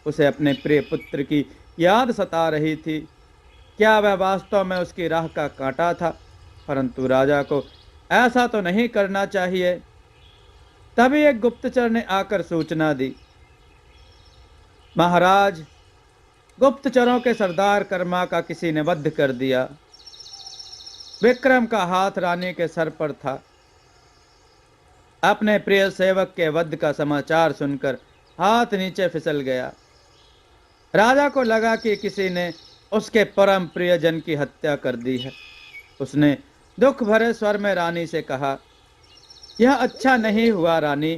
उसे अपने प्रिय पुत्र की याद सता रही थी। क्या वह वास्तव में उसकी राह का कांटा था? परंतु राजा को ऐसा तो नहीं करना चाहिए। तभी एक गुप्तचर ने आकर सूचना दी, महाराज, गुप्तचरों के सरदार कर्मा का किसी ने वध कर दिया। विक्रम का हाथ रानी के सर पर था। अपने प्रिय सेवक के वध का समाचार सुनकर हाथ नीचे फिसल गया। राजा को लगा कि किसी ने उसके परम प्रियजन की हत्या कर दी है। उसने दुख भरे स्वर में रानी से कहा, यह अच्छा नहीं हुआ रानी।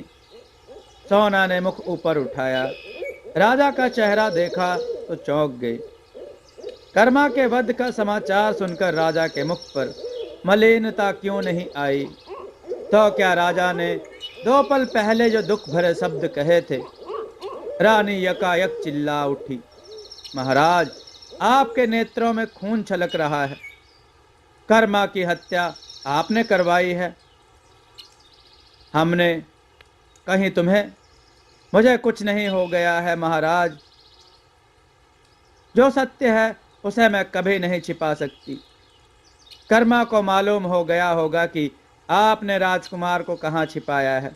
सोना ने मुख ऊपर उठाया। राजा का चेहरा देखा तो चौंक गई। कर्मा के वध का समाचार सुनकर राजा के मुख पर मलिनता क्यों नहीं आई? तो क्या राजा ने 2 पल पहले जो दुख भरे शब्द कहे थे? रानी यकायक चिल्ला उठी, महाराज, आपके नेत्रों में खून छलक रहा है। कर्मा की हत्या आपने करवाई है। हमने कहीं तुम्हें? मुझे कुछ नहीं हो गया है महाराज। जो सत्य है उसे मैं कभी नहीं छिपा सकती। कर्मा को मालूम हो गया होगा कि आपने राजकुमार को कहाँ छिपाया है।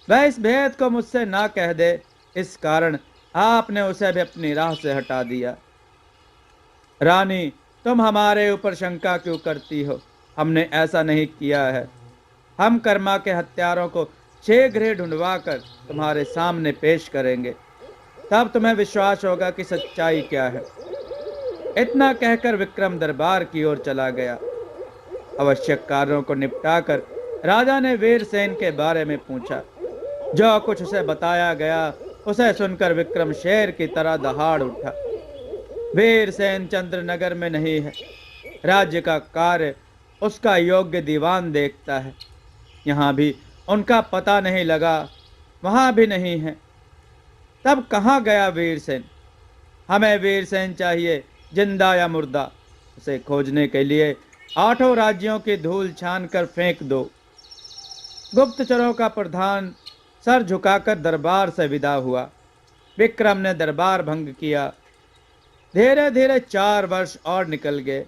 वह इस भेद को मुझसे ना कह दे, इस कारण आपने उसे भी अपनी राह से हटा दिया। रानी, तुम हमारे ऊपर शंका क्यों करती हो? हमने ऐसा नहीं किया है। हम कर्मा के हत्यारों को शीघ्र ही ढूंढवा कर तुम्हारे सामने पेश करेंगे, तब तुम्हें विश्वास होगा कि सच्चाई क्या है। इतना कहकर विक्रम दरबार की ओर चला गया। आवश्यक कार्यों को निपटाकर राजा ने वीरसेन के बारे में पूछा। जो कुछ उसे बताया गया उसे सुनकर विक्रम शेर की तरह दहाड़ उठा। वीरसेन चंद्रनगर में नहीं है। राज्य का कार्य उसका योग्य दीवान देखता है। यहाँ भी उनका पता नहीं लगा, वहां भी नहीं है। तब कहाँ गया वीरसेन? हमें वीरसेन चाहिए, जिंदा या मुर्दा। उसे खोजने के लिए 8 राज्यों की धूल छान कर फेंक दो। गुप्तचरों का प्रधान सर झुकाकर दरबार से विदा हुआ। विक्रम ने दरबार भंग किया। धीरे धीरे 4 वर्ष और निकल गए।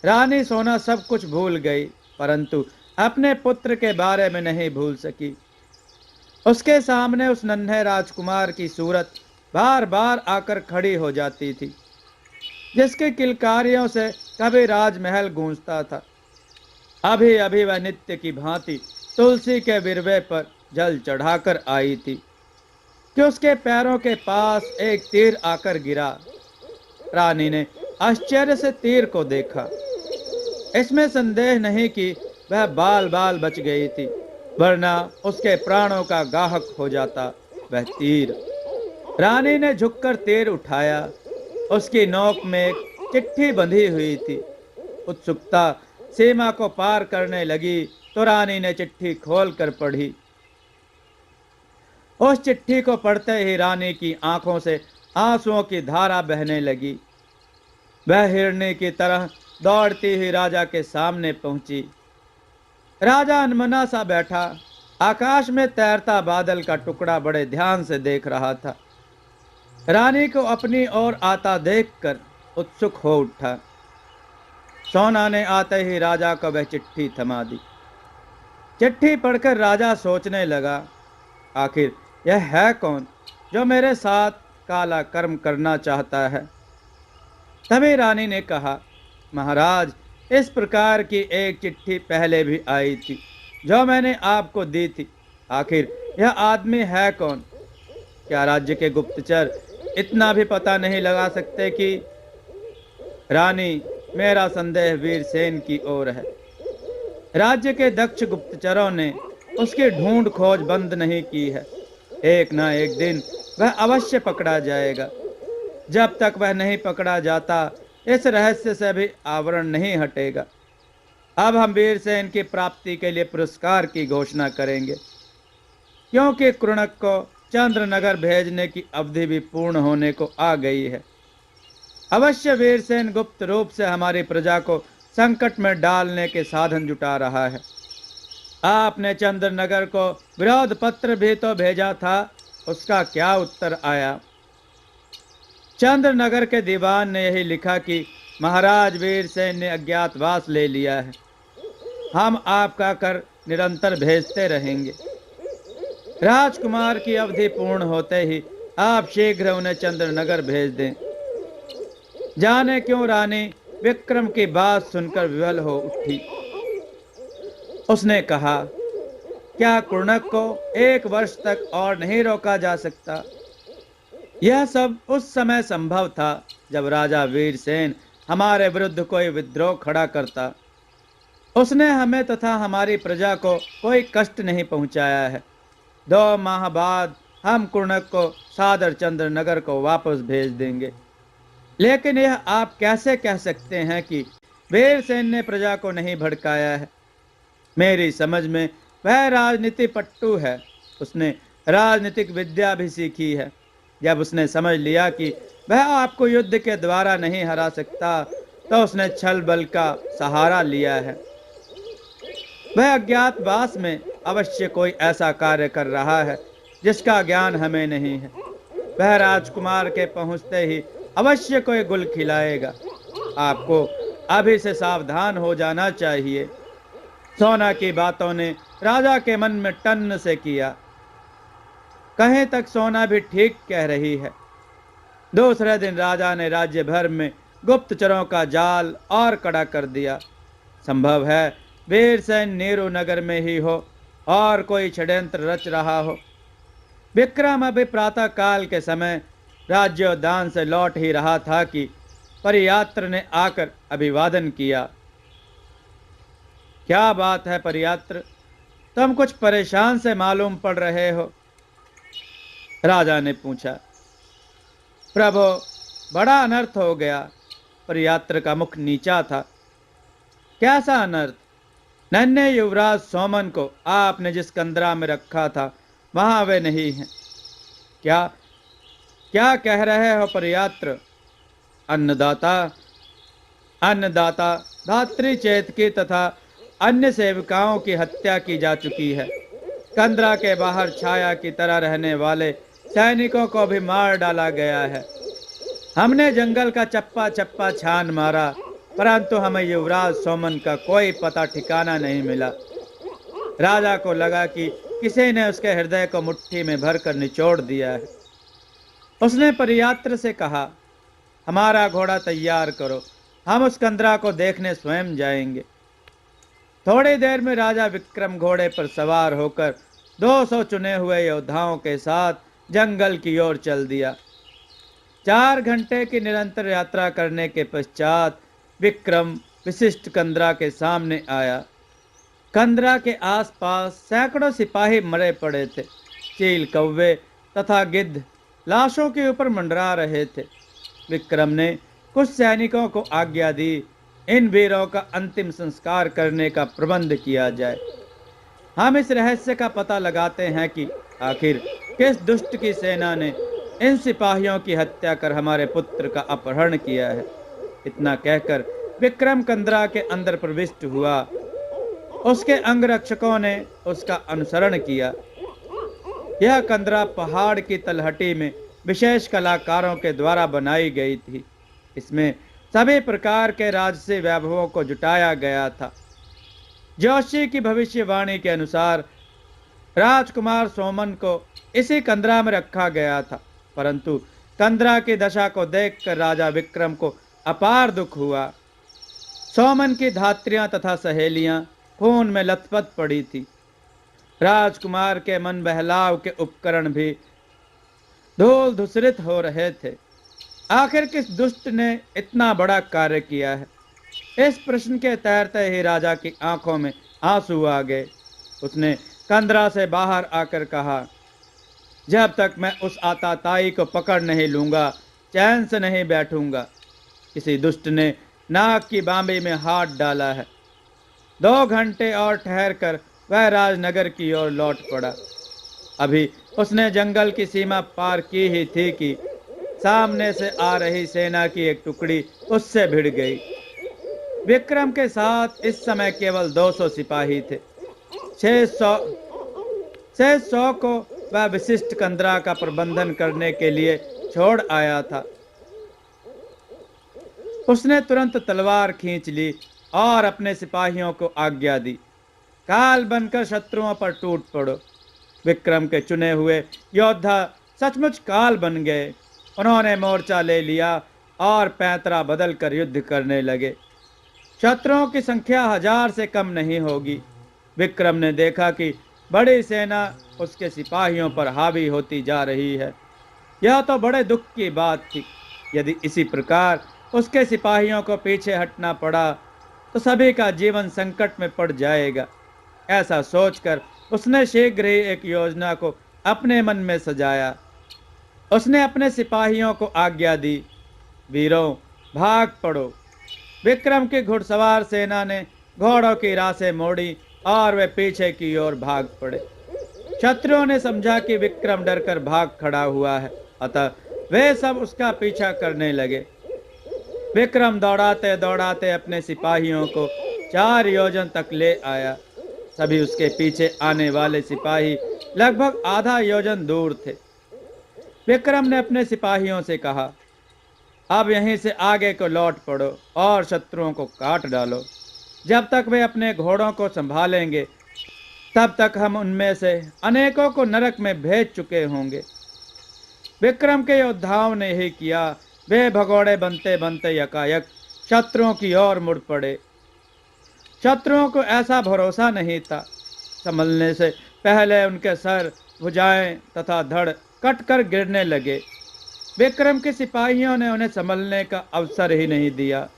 रानी सोना सब कुछ भूल गई, परंतु अपने पुत्र के बारे में नहीं भूल सकी। उसके सामने उस नन्हे राजकुमार की सूरत बार बार आकर खड़ी हो जाती थी, जिसके किलकारियों से कभी राजमहल गूंजता था। अभी अभी वह नित्य की भांति तुलसी के विरवे पर जल चढ़ाकर आई थी कि उसके पैरों के पास एक तीर आकर गिरा। रानी ने आश्चर्य से तीर को देखा। इसमें संदेह नहीं कि वह बाल बाल बच गई थी, वरना उसके प्राणों का गाहक हो जाता वह तीर। रानी ने झुककर तीर उठाया। उसकी नोक में एक चिट्ठी बंधी हुई थी। उत्सुकता सीमा को पार करने लगी तो रानी ने चिट्ठी खोलकर पढ़ी। उस चिट्ठी को पढ़ते ही रानी की आंखों से आंसुओं की धारा बहने लगी। वह हिरनी की तरह दौड़ती हुई राजा के सामने पहुंची। राजा अनमना सा बैठा आकाश में तैरता बादल का टुकड़ा बड़े ध्यान से देख रहा था। रानी को अपनी ओर आता देखकर उत्सुक हो उठा। सोना ने आते ही राजा को वह चिट्ठी थमा दी। चिट्ठी पढ़कर राजा सोचने लगा, आखिर यह है कौन जो मेरे साथ काला कर्म करना चाहता है। तभी रानी ने कहा, महाराज, इस प्रकार की एक चिट्ठी पहले भी आई थी जो मैंने आपको दी थी। आखिर यह आदमी है कौन? क्या राज्य के गुप्तचर इतना भी पता नहीं लगा सकते कि रानी, मेरा संदेह वीरसेन की ओर है। राज्य के दक्ष गुप्तचरों ने उसकी ढूंढ खोज बंद नहीं की है। एक ना एक दिन वह अवश्य पकड़ा जाएगा। जब तक वह नहीं पकड़ा जाता, इस रहस्य से भी आवरण नहीं हटेगा। अब हम वीरसेन की प्राप्ति के लिए पुरस्कार की घोषणा करेंगे, क्योंकि कृणक को चंद्रनगर भेजने की अवधि भी पूर्ण होने को आ गई है। अवश्य वीरसेन गुप्त रूप से हमारी प्रजा को संकट में डालने के साधन जुटा रहा है। आपने चंद्रनगर को विरोध पत्र भी तो भेजा था, उसका क्या उत्तर आया? चंद्रनगर के दीवान ने यही लिखा कि महाराज वीरसेन ने अज्ञातवास ले लिया है। हम आपका कर निरंतर भेजते रहेंगे। राजकुमार की अवधि पूर्ण होते ही आप शीघ्र उन्हें चंद्रनगर भेज दें। जाने क्यों रानी विक्रम की बात सुनकर विवल हो उठी। उसने कहा, क्या कुर्णक को 1 वर्ष तक और नहीं रोका जा सकता? यह सब उस समय संभव था जब राजा वीरसेन हमारे विरुद्ध कोई विद्रोह खड़ा करता। उसने हमें तथा हमारी प्रजा को कोई कष्ट नहीं पहुंचाया है। 2 माह बाद हम कुर्णक को सादर चंद्रनगर को वापस भेज देंगे। लेकिन यह आप कैसे कह सकते हैं कि वीरसेन ने प्रजा को नहीं भड़काया है? मेरी समझ में वह राजनीति पट्टू है। उसने राजनीतिक विद्या भी सीखी है। जब उसने समझ लिया कि वह आपको युद्ध के द्वारा नहीं हरा सकता, तो उसने छल बल का सहारा लिया है। वह अज्ञातवास में अवश्य कोई ऐसा कार्य कर रहा है जिसका ज्ञान हमें नहीं है। वह राजकुमार के पहुंचते ही अवश्य कोई गुल खिलाएगा। आपको अभी से सावधान हो जाना चाहिए। सोना की बातों ने राजा के मन में टन्न से किया। कहीं तक सोना भी ठीक कह रही है। दूसरे दिन राजा ने राज्य भर में गुप्तचरों का जाल और कड़ा कर दिया। संभव है वीरसेन नीरू नगर में ही हो और कोई षड्यंत्र रच रहा हो। विक्रम अभी प्रातः काल के समय राज्योद्यान से लौट ही रहा था कि परियात्र ने आकर अभिवादन किया। क्या बात है परियात्र, तुम कुछ परेशान से मालूम पड़ रहे हो? राजा ने पूछा। प्रभु, बड़ा अनर्थ हो गया। परियात्र का मुख नीचा था। कैसा अनर्थ? नन्हे युवराज सोमन को आपने जिस कंदरा में रखा था वहां वे नहीं हैं। क्या क्या कह रहे हो परियात्र? अन्नदाता धात्री चेतकी तथा अन्य सेवकाओं की हत्या की जा चुकी है। कंदरा के बाहर छाया की तरह रहने वाले सैनिकों को भी मार डाला गया है। हमने जंगल का चप्पा चप्पा छान मारा, परंतु हमें युवराज सोमन का कोई पता ठिकाना नहीं मिला। राजा को लगा कि किसी ने उसके हृदय को मुट्ठी में भरकर निचोड़ दिया है। उसने परियात्र से कहा, हमारा घोड़ा तैयार करो, हम उस कंदरा को देखने स्वयं जाएंगे। थोड़ी देर में राजा विक्रम घोड़े पर सवार होकर 200 चुने हुए योद्धाओं के साथ जंगल की ओर चल दिया। 4 घंटे की निरंतर यात्रा करने के पश्चात विक्रम विशिष्ट कंदरा के सामने आया। कंदरा के आसपास सैकड़ों सिपाही मरे पड़े थे। चील, कौवे तथा गिद्ध लाशों के ऊपर मंडरा रहे थे। विक्रम ने कुछ सैनिकों को आज्ञा दी, इन वीरों का अंतिम संस्कार करने का प्रबंध किया जाए। हम इस रहस्य का पता लगाते हैं कि आखिर किस दुष्ट की सेना ने इन सिपाहियों की हत्या कर हमारे पुत्र का अपहरण किया है। इतना कहकर विक्रम कंदरा के अंदर प्रविष्ट हुआ। उसके अंगरक्षकों ने उसका अनुसरण किया। यह कंदरा पहाड़ की तलहटी में विशेष कलाकारों के द्वारा बनाई गई थी। इसमें सभी प्रकार के राजसी वैभवों को जुटाया गया था। जोशी की भविष्यवाणी के अनुसार राजकुमार सोमन को इसी कंदरा में रखा गया था, परंतु कंदरा की दशा को देखकर राजा विक्रम को अपार दुख हुआ। सोमन की धात्रियां तथा सहेलियां खून में लथपथ पड़ी थी। राजकुमार के मन बहलाव के उपकरण भी धूल धूसरित हो रहे थे। आखिर किस दुष्ट ने इतना बड़ा कार्य किया है? इस प्रश्न के तैरते ही राजा की आंखों में आंसू आ गए। उसने कंदरा से बाहर आकर कहा, जब तक मैं उस आताताई को पकड़ नहीं लूंगा चैन से नहीं बैठूंगा। किसी दुष्ट ने नाक की बांबी में हाथ डाला है। 2 घंटे और ठहर कर वह राजनगर की ओर लौट पड़ा। अभी उसने जंगल की सीमा पार की ही थी कि सामने से आ रही सेना की एक टुकड़ी उससे भिड़ गई। विक्रम के साथ इस समय केवल 200 सिपाही थे। 600 को वह विशिष्ट कंदरा का प्रबंधन करने के लिए छोड़ आया था। उसने तुरंत तलवार खींच ली और अपने सिपाहियों को आज्ञा दी, काल बनकर शत्रुओं पर टूट पड़ो। विक्रम के चुने हुए योद्धा सचमुच काल बन गए। उन्होंने मोर्चा ले लिया और पैंतरा बदल कर युद्ध करने लगे। शत्रुओं की संख्या 1000 से कम नहीं होगी। विक्रम ने देखा कि बड़ी सेना उसके सिपाहियों पर हावी होती जा रही है। यह तो बड़े दुख की बात थी। यदि इसी प्रकार उसके सिपाहियों को पीछे हटना पड़ा तो सभी का जीवन संकट में पड़ जाएगा। ऐसा सोचकर उसने शीघ्र ही एक योजना को अपने मन में सजाया। उसने अपने सिपाहियों को आज्ञा दी, वीरों भाग पड़ो। विक्रम की घुड़सवार सेना ने घोड़ों की रासें मोड़ी और वे पीछे की ओर भाग पड़े। शत्रुओं ने समझा कि विक्रम डरकर भाग खड़ा हुआ है, अतः वे सब उसका पीछा करने लगे। विक्रम दौड़ाते दौड़ाते अपने सिपाहियों को 4 योजन तक ले आया। सभी उसके पीछे आने वाले सिपाही लगभग आधा योजन दूर थे। विक्रम ने अपने सिपाहियों से कहा, अब यहीं से आगे को लौट पड़ो और शत्रुओं को काट डालो। जब तक वे अपने घोड़ों को संभालेंगे तब तक हम उनमें से अनेकों को नरक में भेज चुके होंगे। विक्रम के योद्धाओं ने ही किया। वे भगोड़े बनते बनते यकायक शत्रुओं की ओर मुड़ पड़े। शत्रुओं को ऐसा भरोसा नहीं था। संभलने से पहले उनके सर, भुजाएं तथा धड़ कट कर गिरने लगे। विक्रम के सिपाहियों ने उन्हें संभलने का अवसर ही नहीं दिया।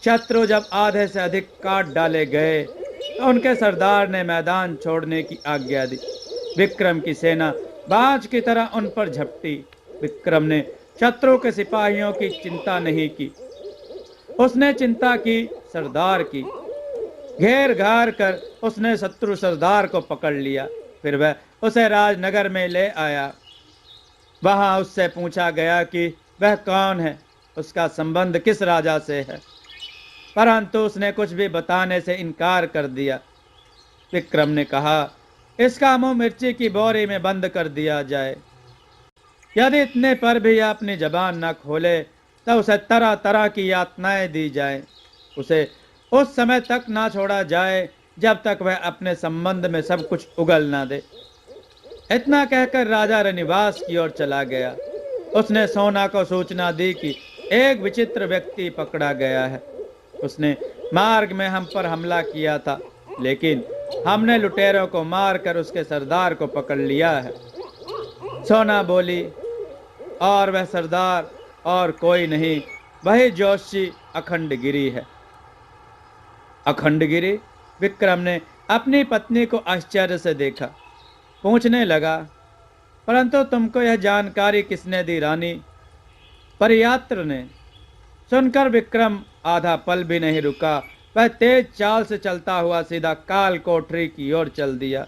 शत्रु जब आधे से अधिक काट डाले गए तो उनके सरदार ने मैदान छोड़ने की आज्ञा दी। विक्रम की सेना बाज की तरह उन पर झपटी। विक्रम ने शत्रु के सिपाहियों की चिंता नहीं की, उसने चिंता की सरदार की। घेर घार कर उसने शत्रु सरदार को पकड़ लिया। फिर वह उसे राजनगर में ले आया। वहां उससे पूछा गया कि वह कौन है, उसका संबंध किस राजा से है। परंतु उसने कुछ भी बताने से इनकार कर दिया। विक्रम ने कहा, इसका मुंह मिर्ची की बोरी में बंद कर दिया जाए। यदि इतने पर भी यह अपनी जबान न खोले तो उसे तरह तरह की यातनाएं दी जाए। उसे उस समय तक ना छोड़ा जाए जब तक वह अपने संबंध में सब कुछ उगल ना दे। इतना कहकर राजा रनिवास की ओर चला गया। उसने सोना को सूचना दी कि एक विचित्र व्यक्ति पकड़ा गया है। उसने मार्ग में हम पर हमला किया था, लेकिन हमने लुटेरों को मारकर उसके सरदार को पकड़ लिया है। सोना बोली, और वह सरदार और कोई नहीं, वही जोशी अखंडगिरी है। अखंडगिरी? विक्रम ने अपनी पत्नी को आश्चर्य से देखा। पूछने लगा, परंतु तुमको यह जानकारी किसने दी रानी? परियात्र ने। सुनकर विक्रम आधा पल भी नहीं रुका। वह तेज चाल से चलता हुआ सीधा काल कोठरी की ओर चल दिया।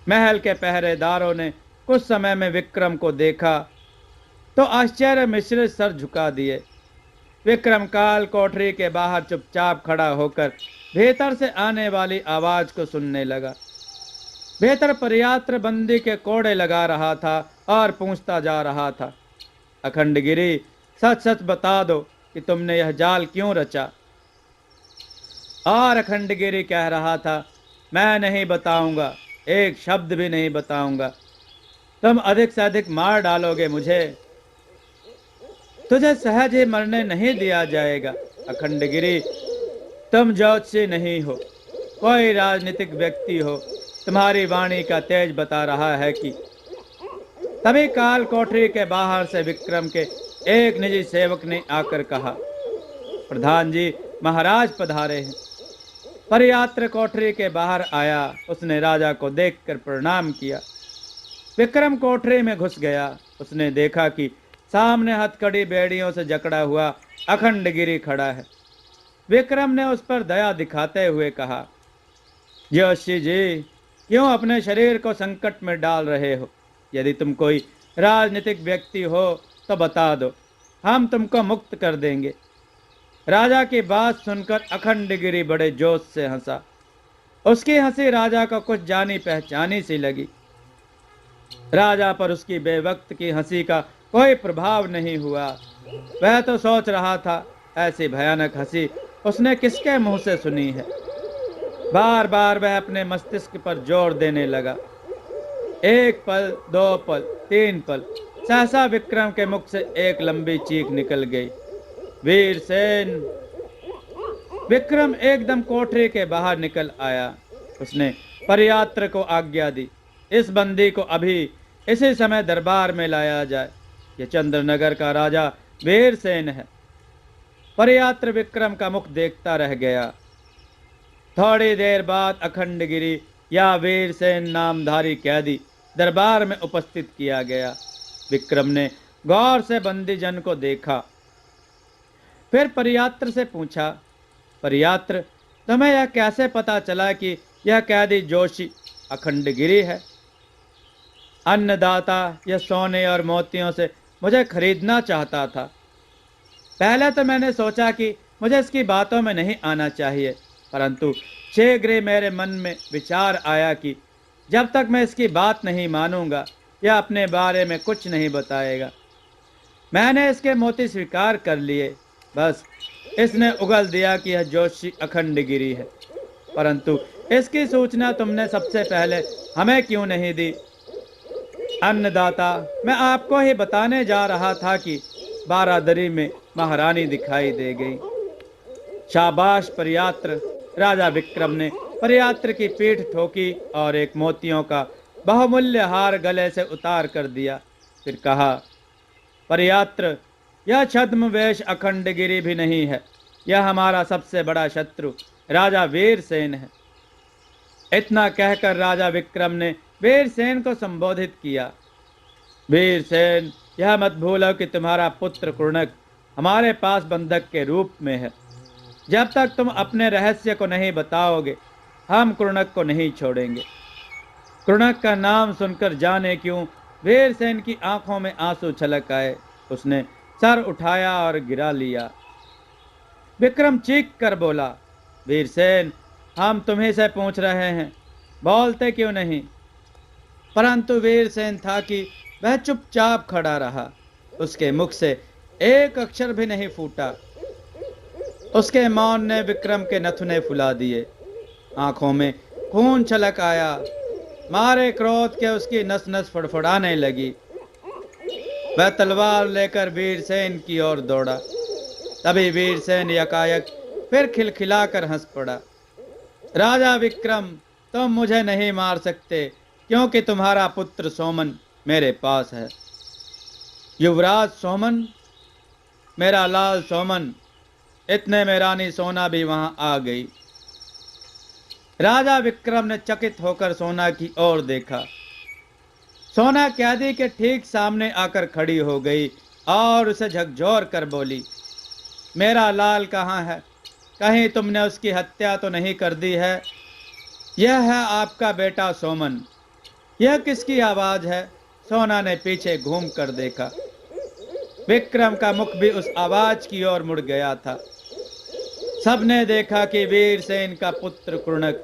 महल के पहरेदारों ने कुछ समय में विक्रम को देखा तो आश्चर्य मिश्रित सर झुका दिए। विक्रम काल कोठरी के बाहर चुपचाप खड़ा होकर भीतर से आने वाली आवाज को सुनने लगा। भीतर परियात्र बंदी के कोड़े लगा रहा था और पूछता जा रहा था, अखंडगिरी, सच सच बता दो कि तुमने यह जाल क्यों रचा? और अखंडगिरी कह रहा था, मैं नहीं बताऊंगा, एक शब्द भी नहीं बताऊंगा। तुम अधिक से अधिक मार डालोगे मुझे, तुझे सहज ही मरने नहीं दिया जाएगा। अखंडगिरी, तुम ज्योतिषी नहीं हो, कोई राजनीतिक व्यक्ति हो। तुम्हारी वाणी का तेज बता रहा है कि। तभी काल कोठरी के बाहर से विक्रम के एक निजी सेवक ने आकर कहा, प्रधान जी, महाराज पधारे हैं। परियात्र कोठरी के बाहर आया। उसने राजा को देखकर प्रणाम किया। विक्रम कोठरी में घुस गया। उसने देखा कि सामने हथकड़ी बेड़ियों से जकड़ा हुआ अखंडगिरी खड़ा है। विक्रम ने उस पर दया दिखाते हुए कहा, जोशी जी, क्यों अपने शरीर को संकट में डाल रहे हो? यदि तुम कोई राजनीतिक व्यक्ति हो तो बता दो, हम तुमको मुक्त कर देंगे। राजा की बात सुनकर अखंडगिरी बड़े जोश से हंसा। उसकी हंसी राजा को कुछ जानी पहचानी सी लगी। राजा पर उसकी बेवक्त की हंसी का कोई प्रभाव नहीं हुआ। वह तो सोच रहा था, ऐसी भयानक हंसी उसने किसके मुंह से सुनी है। बार बार वह अपने मस्तिष्क पर जोर देने लगा। एक पल, दो पल, तीन पल, सहसा विक्रम के मुख से एक लंबी चीख निकल गई, वीरसेन। विक्रम एकदम कोठरी के बाहर निकल आया। उसने परियात्र को आज्ञा दी, इस बंदी को अभी इसी समय दरबार में लाया जाए। यह चंद्रनगर का राजा वीरसेन है। परियात्र विक्रम का मुख देखता रह गया। थोड़ी देर बाद अखंडगिरी या वीरसेन नामधारी कैदी दरबार में उपस्थित किया गया। विक्रम ने गौर से बंदीजन को देखा, फिर परियात्र से पूछा, परियात्र, तुम्हें यह कैसे पता चला कि यह कैदी जोशी अखंडगिरी है? अन्नदाता यह सोने और मोतियों से मुझे खरीदना चाहता था। पहले तो मैंने सोचा कि मुझे इसकी बातों में नहीं आना चाहिए, परंतु शीघ्र ही मेरे मन में विचार आया कि जब तक मैं इसकी बात नहीं मानूंगा, यह अपने बारे में कुछ नहीं बताएगा। मैंने इसके मोती स्वीकार कर लिए। बस इसने उगल दिया कि यह जोशी अखंडगिरी है, परंतु इसकी सूचना तुमने सबसे पहले हमें क्यों नहीं दी? अन्नदाता, मैं आपको ही बताने जा रहा था कि बारादरी में महारानी दिखाई दे गई। शाबाश परियात्र। राजा विक्रम ने परियात्र की पीठ ठोकी और एक मोतियों का बहुमूल्य हार गले से उतार कर दिया। फिर कहा, परियात्र, यह छद्मवेश अखंडगिरी भी नहीं है। यह हमारा सबसे बड़ा शत्रु राजा वीरसेन है। इतना कहकर राजा विक्रम ने वीरसेन को संबोधित किया, वीरसेन, यह मत भूलो कि तुम्हारा पुत्र कुणक हमारे पास बंधक के रूप में है। जब तक तुम अपने रहस्य को नहीं बताओगे, हम कुणक को नहीं छोड़ेंगे। कुणक का नाम सुनकर जाने क्यों वीरसेन की आंखों में आंसू छलक आए। उसने सर उठाया और गिरा लिया। विक्रम चीख कर बोला, वीरसेन, हम तुम्ही से पूछ रहे हैं, बोलते क्यों नहीं? परंतु वीरसेन था कि वह चुपचाप खड़ा रहा। उसके मुख से एक अक्षर भी नहीं फूटा। उसके मौन ने विक्रम के नथुने फुला दिए। आंखों में खून छलक आया। मारे क्रोध के उसकी नस नस फड़फड़ाने लगी। वह तलवार लेकर वीरसेन की ओर दौड़ा। तभी वीरसेन यकायक फिर खिलखिलाकर हंस पड़ा। राजा विक्रम, तुम मुझे नहीं मार सकते, क्योंकि तुम्हारा पुत्र सोमन मेरे पास है। युवराज सोमन, मेरा लाल सोमन। इतने में रानी सोना भी वहां आ गई। राजा विक्रम ने चकित होकर सोना की ओर देखा। सोना कैदी के ठीक सामने आकर खड़ी हो गई और उसे झकझोर कर बोली, मेरा लाल कहाँ है? कहीं तुमने उसकी हत्या तो नहीं कर दी है? यह है आपका बेटा सोमन। यह किसकी आवाज है? सोना ने पीछे घूम कर देखा। विक्रम का मुख भी उस आवाज की ओर मुड़ गया था। सबने देखा कि वीरसेन का पुत्र कुणक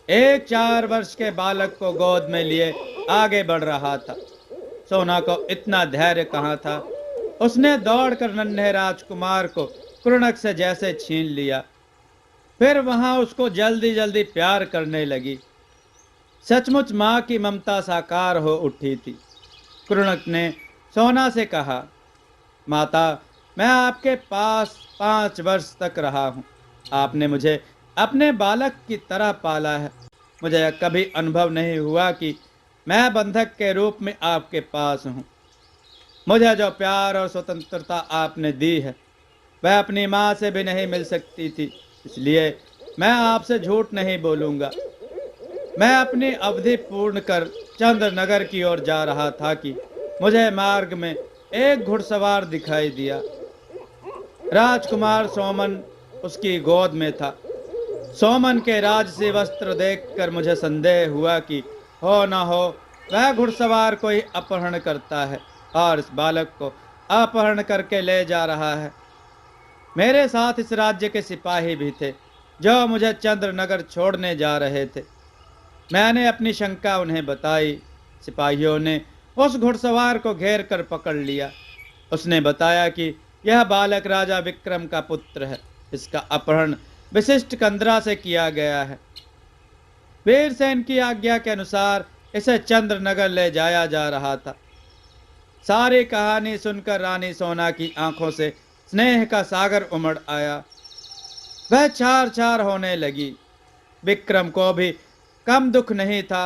एक 4 वर्ष के बालक को गोद में लिए आगे बढ़ रहा था। सोना को इतना धैर्य कहाँ था। उसने दौड़कर नन्हे राजकुमार को कुणक से जैसे छीन लिया। फिर वहां उसको जल्दी जल्दी प्यार करने लगी। सचमुच मां की ममता साकार हो उठी थी। कुणक ने सोना से कहा, माता, मैं आपके पास 5 वर्ष तक रहा हूं। आपने मुझे अपने बालक की तरह पाला है। मुझे यह कभी अनुभव नहीं हुआ कि मैं बंधक के रूप में आपके पास हूं। मुझे जो प्यार और स्वतंत्रता आपने दी है, वह अपनी मां से भी नहीं मिल सकती थी। इसलिए मैं आपसे झूठ नहीं बोलूंगा। मैं अपनी अवधि पूर्ण कर चंद्रनगर की ओर जा रहा था कि मुझे मार्ग में एक घुड़सवार दिखाई दिया। राजकुमार सोमन उसकी गोद में था। सोमन के राजसी वस्त्र देखकर मुझे संदेह हुआ कि हो न हो वह घुड़सवार कोई अपहरण करता है और इस बालक को अपहरण करके ले जा रहा है। मेरे साथ इस राज्य के सिपाही भी थे जो मुझे चंद्रनगर छोड़ने जा रहे थे। मैंने अपनी शंका उन्हें बताई। सिपाहियों ने उस घुड़सवार को घेर कर पकड़ लिया। उसने बताया कि यह बालक राजा विक्रम का पुत्र है। इसका अपहरण विशिष्ट कंदरा से किया गया है। वीरसेन की आज्ञा के अनुसार इसे चंद्रनगर ले जाया जा रहा था। सारी कहानी सुनकर रानी सोना की आंखों से स्नेह का सागर उमड़ आया। वह चार चार होने लगी। विक्रम को भी कम दुख नहीं था,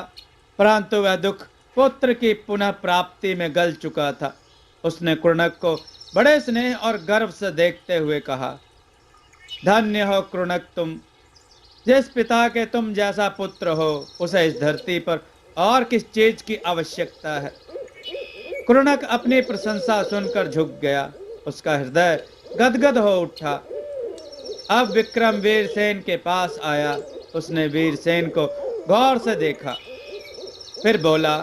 परंतु वह दुख पुत्र की पुनः प्राप्ति में गल चुका था। उसने कुणक को बड़े स्नेह और गर्व से देखते हुए कहा, धन्य हो कुणक तुम। जिस पिता के तुम जैसा पुत्र हो, उसे इस धरती पर और किस चीज की आवश्यकता है। कुणक अपनी प्रशंसा सुनकर झुक गया। उसका हृदय गदगद हो उठा। अब विक्रम वीरसेन के पास आया। उसने वीरसेन को गौर से देखा, फिर बोला,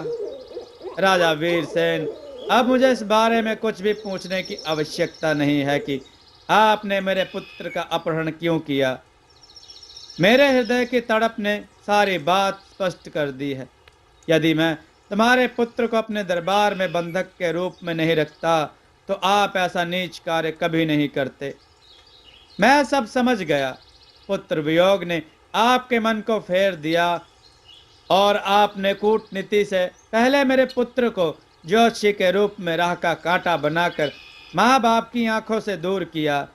राजा वीरसेन, अब मुझे इस बारे में कुछ भी पूछने की आवश्यकता नहीं है कि आपने मेरे पुत्र का अपहरण क्यों किया। मेरे हृदय की तड़प ने सारी बात स्पष्ट कर दी है। यदि मैं तुम्हारे पुत्र को अपने दरबार में बंधक के रूप में नहीं रखता, तो आप ऐसा नीच कार्य कभी नहीं करते। मैं सब समझ गया। पुत्र वियोग ने आपके मन को फेर दिया और आपने कूटनीति से पहले मेरे पुत्र को ज्योतिषी के रूप में राह का कांटा बनाकर माँ बाप की आंखों से दूर किया,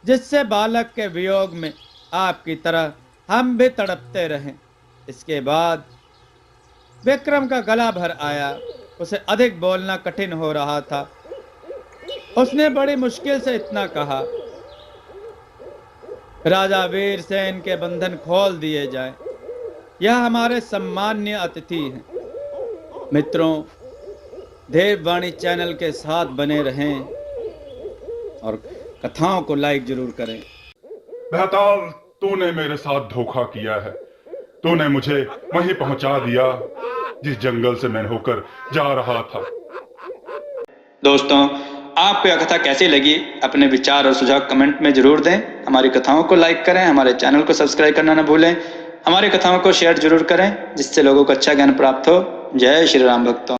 जिससे बालक के वियोग में आपकी तरह हम भी तड़पते रहें। इसके बाद विक्रम का गला भर आया। उसे अधिक बोलना कठिन हो रहा था। उसने बड़ी मुश्किल से इतना कहा, राजा वीरसेन के बंधन खोल दिए जाएं। यह हमारे सम्मान्य अतिथि हैं। मित्रों, देववाणी चैनल के साथ बने रहें और कथाओं को लाइक जरूर करें। बेहताल, तूने मेरे साथ धोखा किया है। तूने मुझे वहीं पहुंचा दिया जिस जंगल से मैं होकर जा रहा था। दोस्तों, आपको यह कथा कैसी लगी, अपने विचार और सुझाव कमेंट में जरूर दें। हमारी कथाओं को लाइक करें, हमारे चैनल को सब्सक्राइब करना न भूलें। हमारी कथाओं को शेयर जरूर करें जिससे लोगों को अच्छा ज्ञान प्राप्त हो। जय श्री राम भक्तों।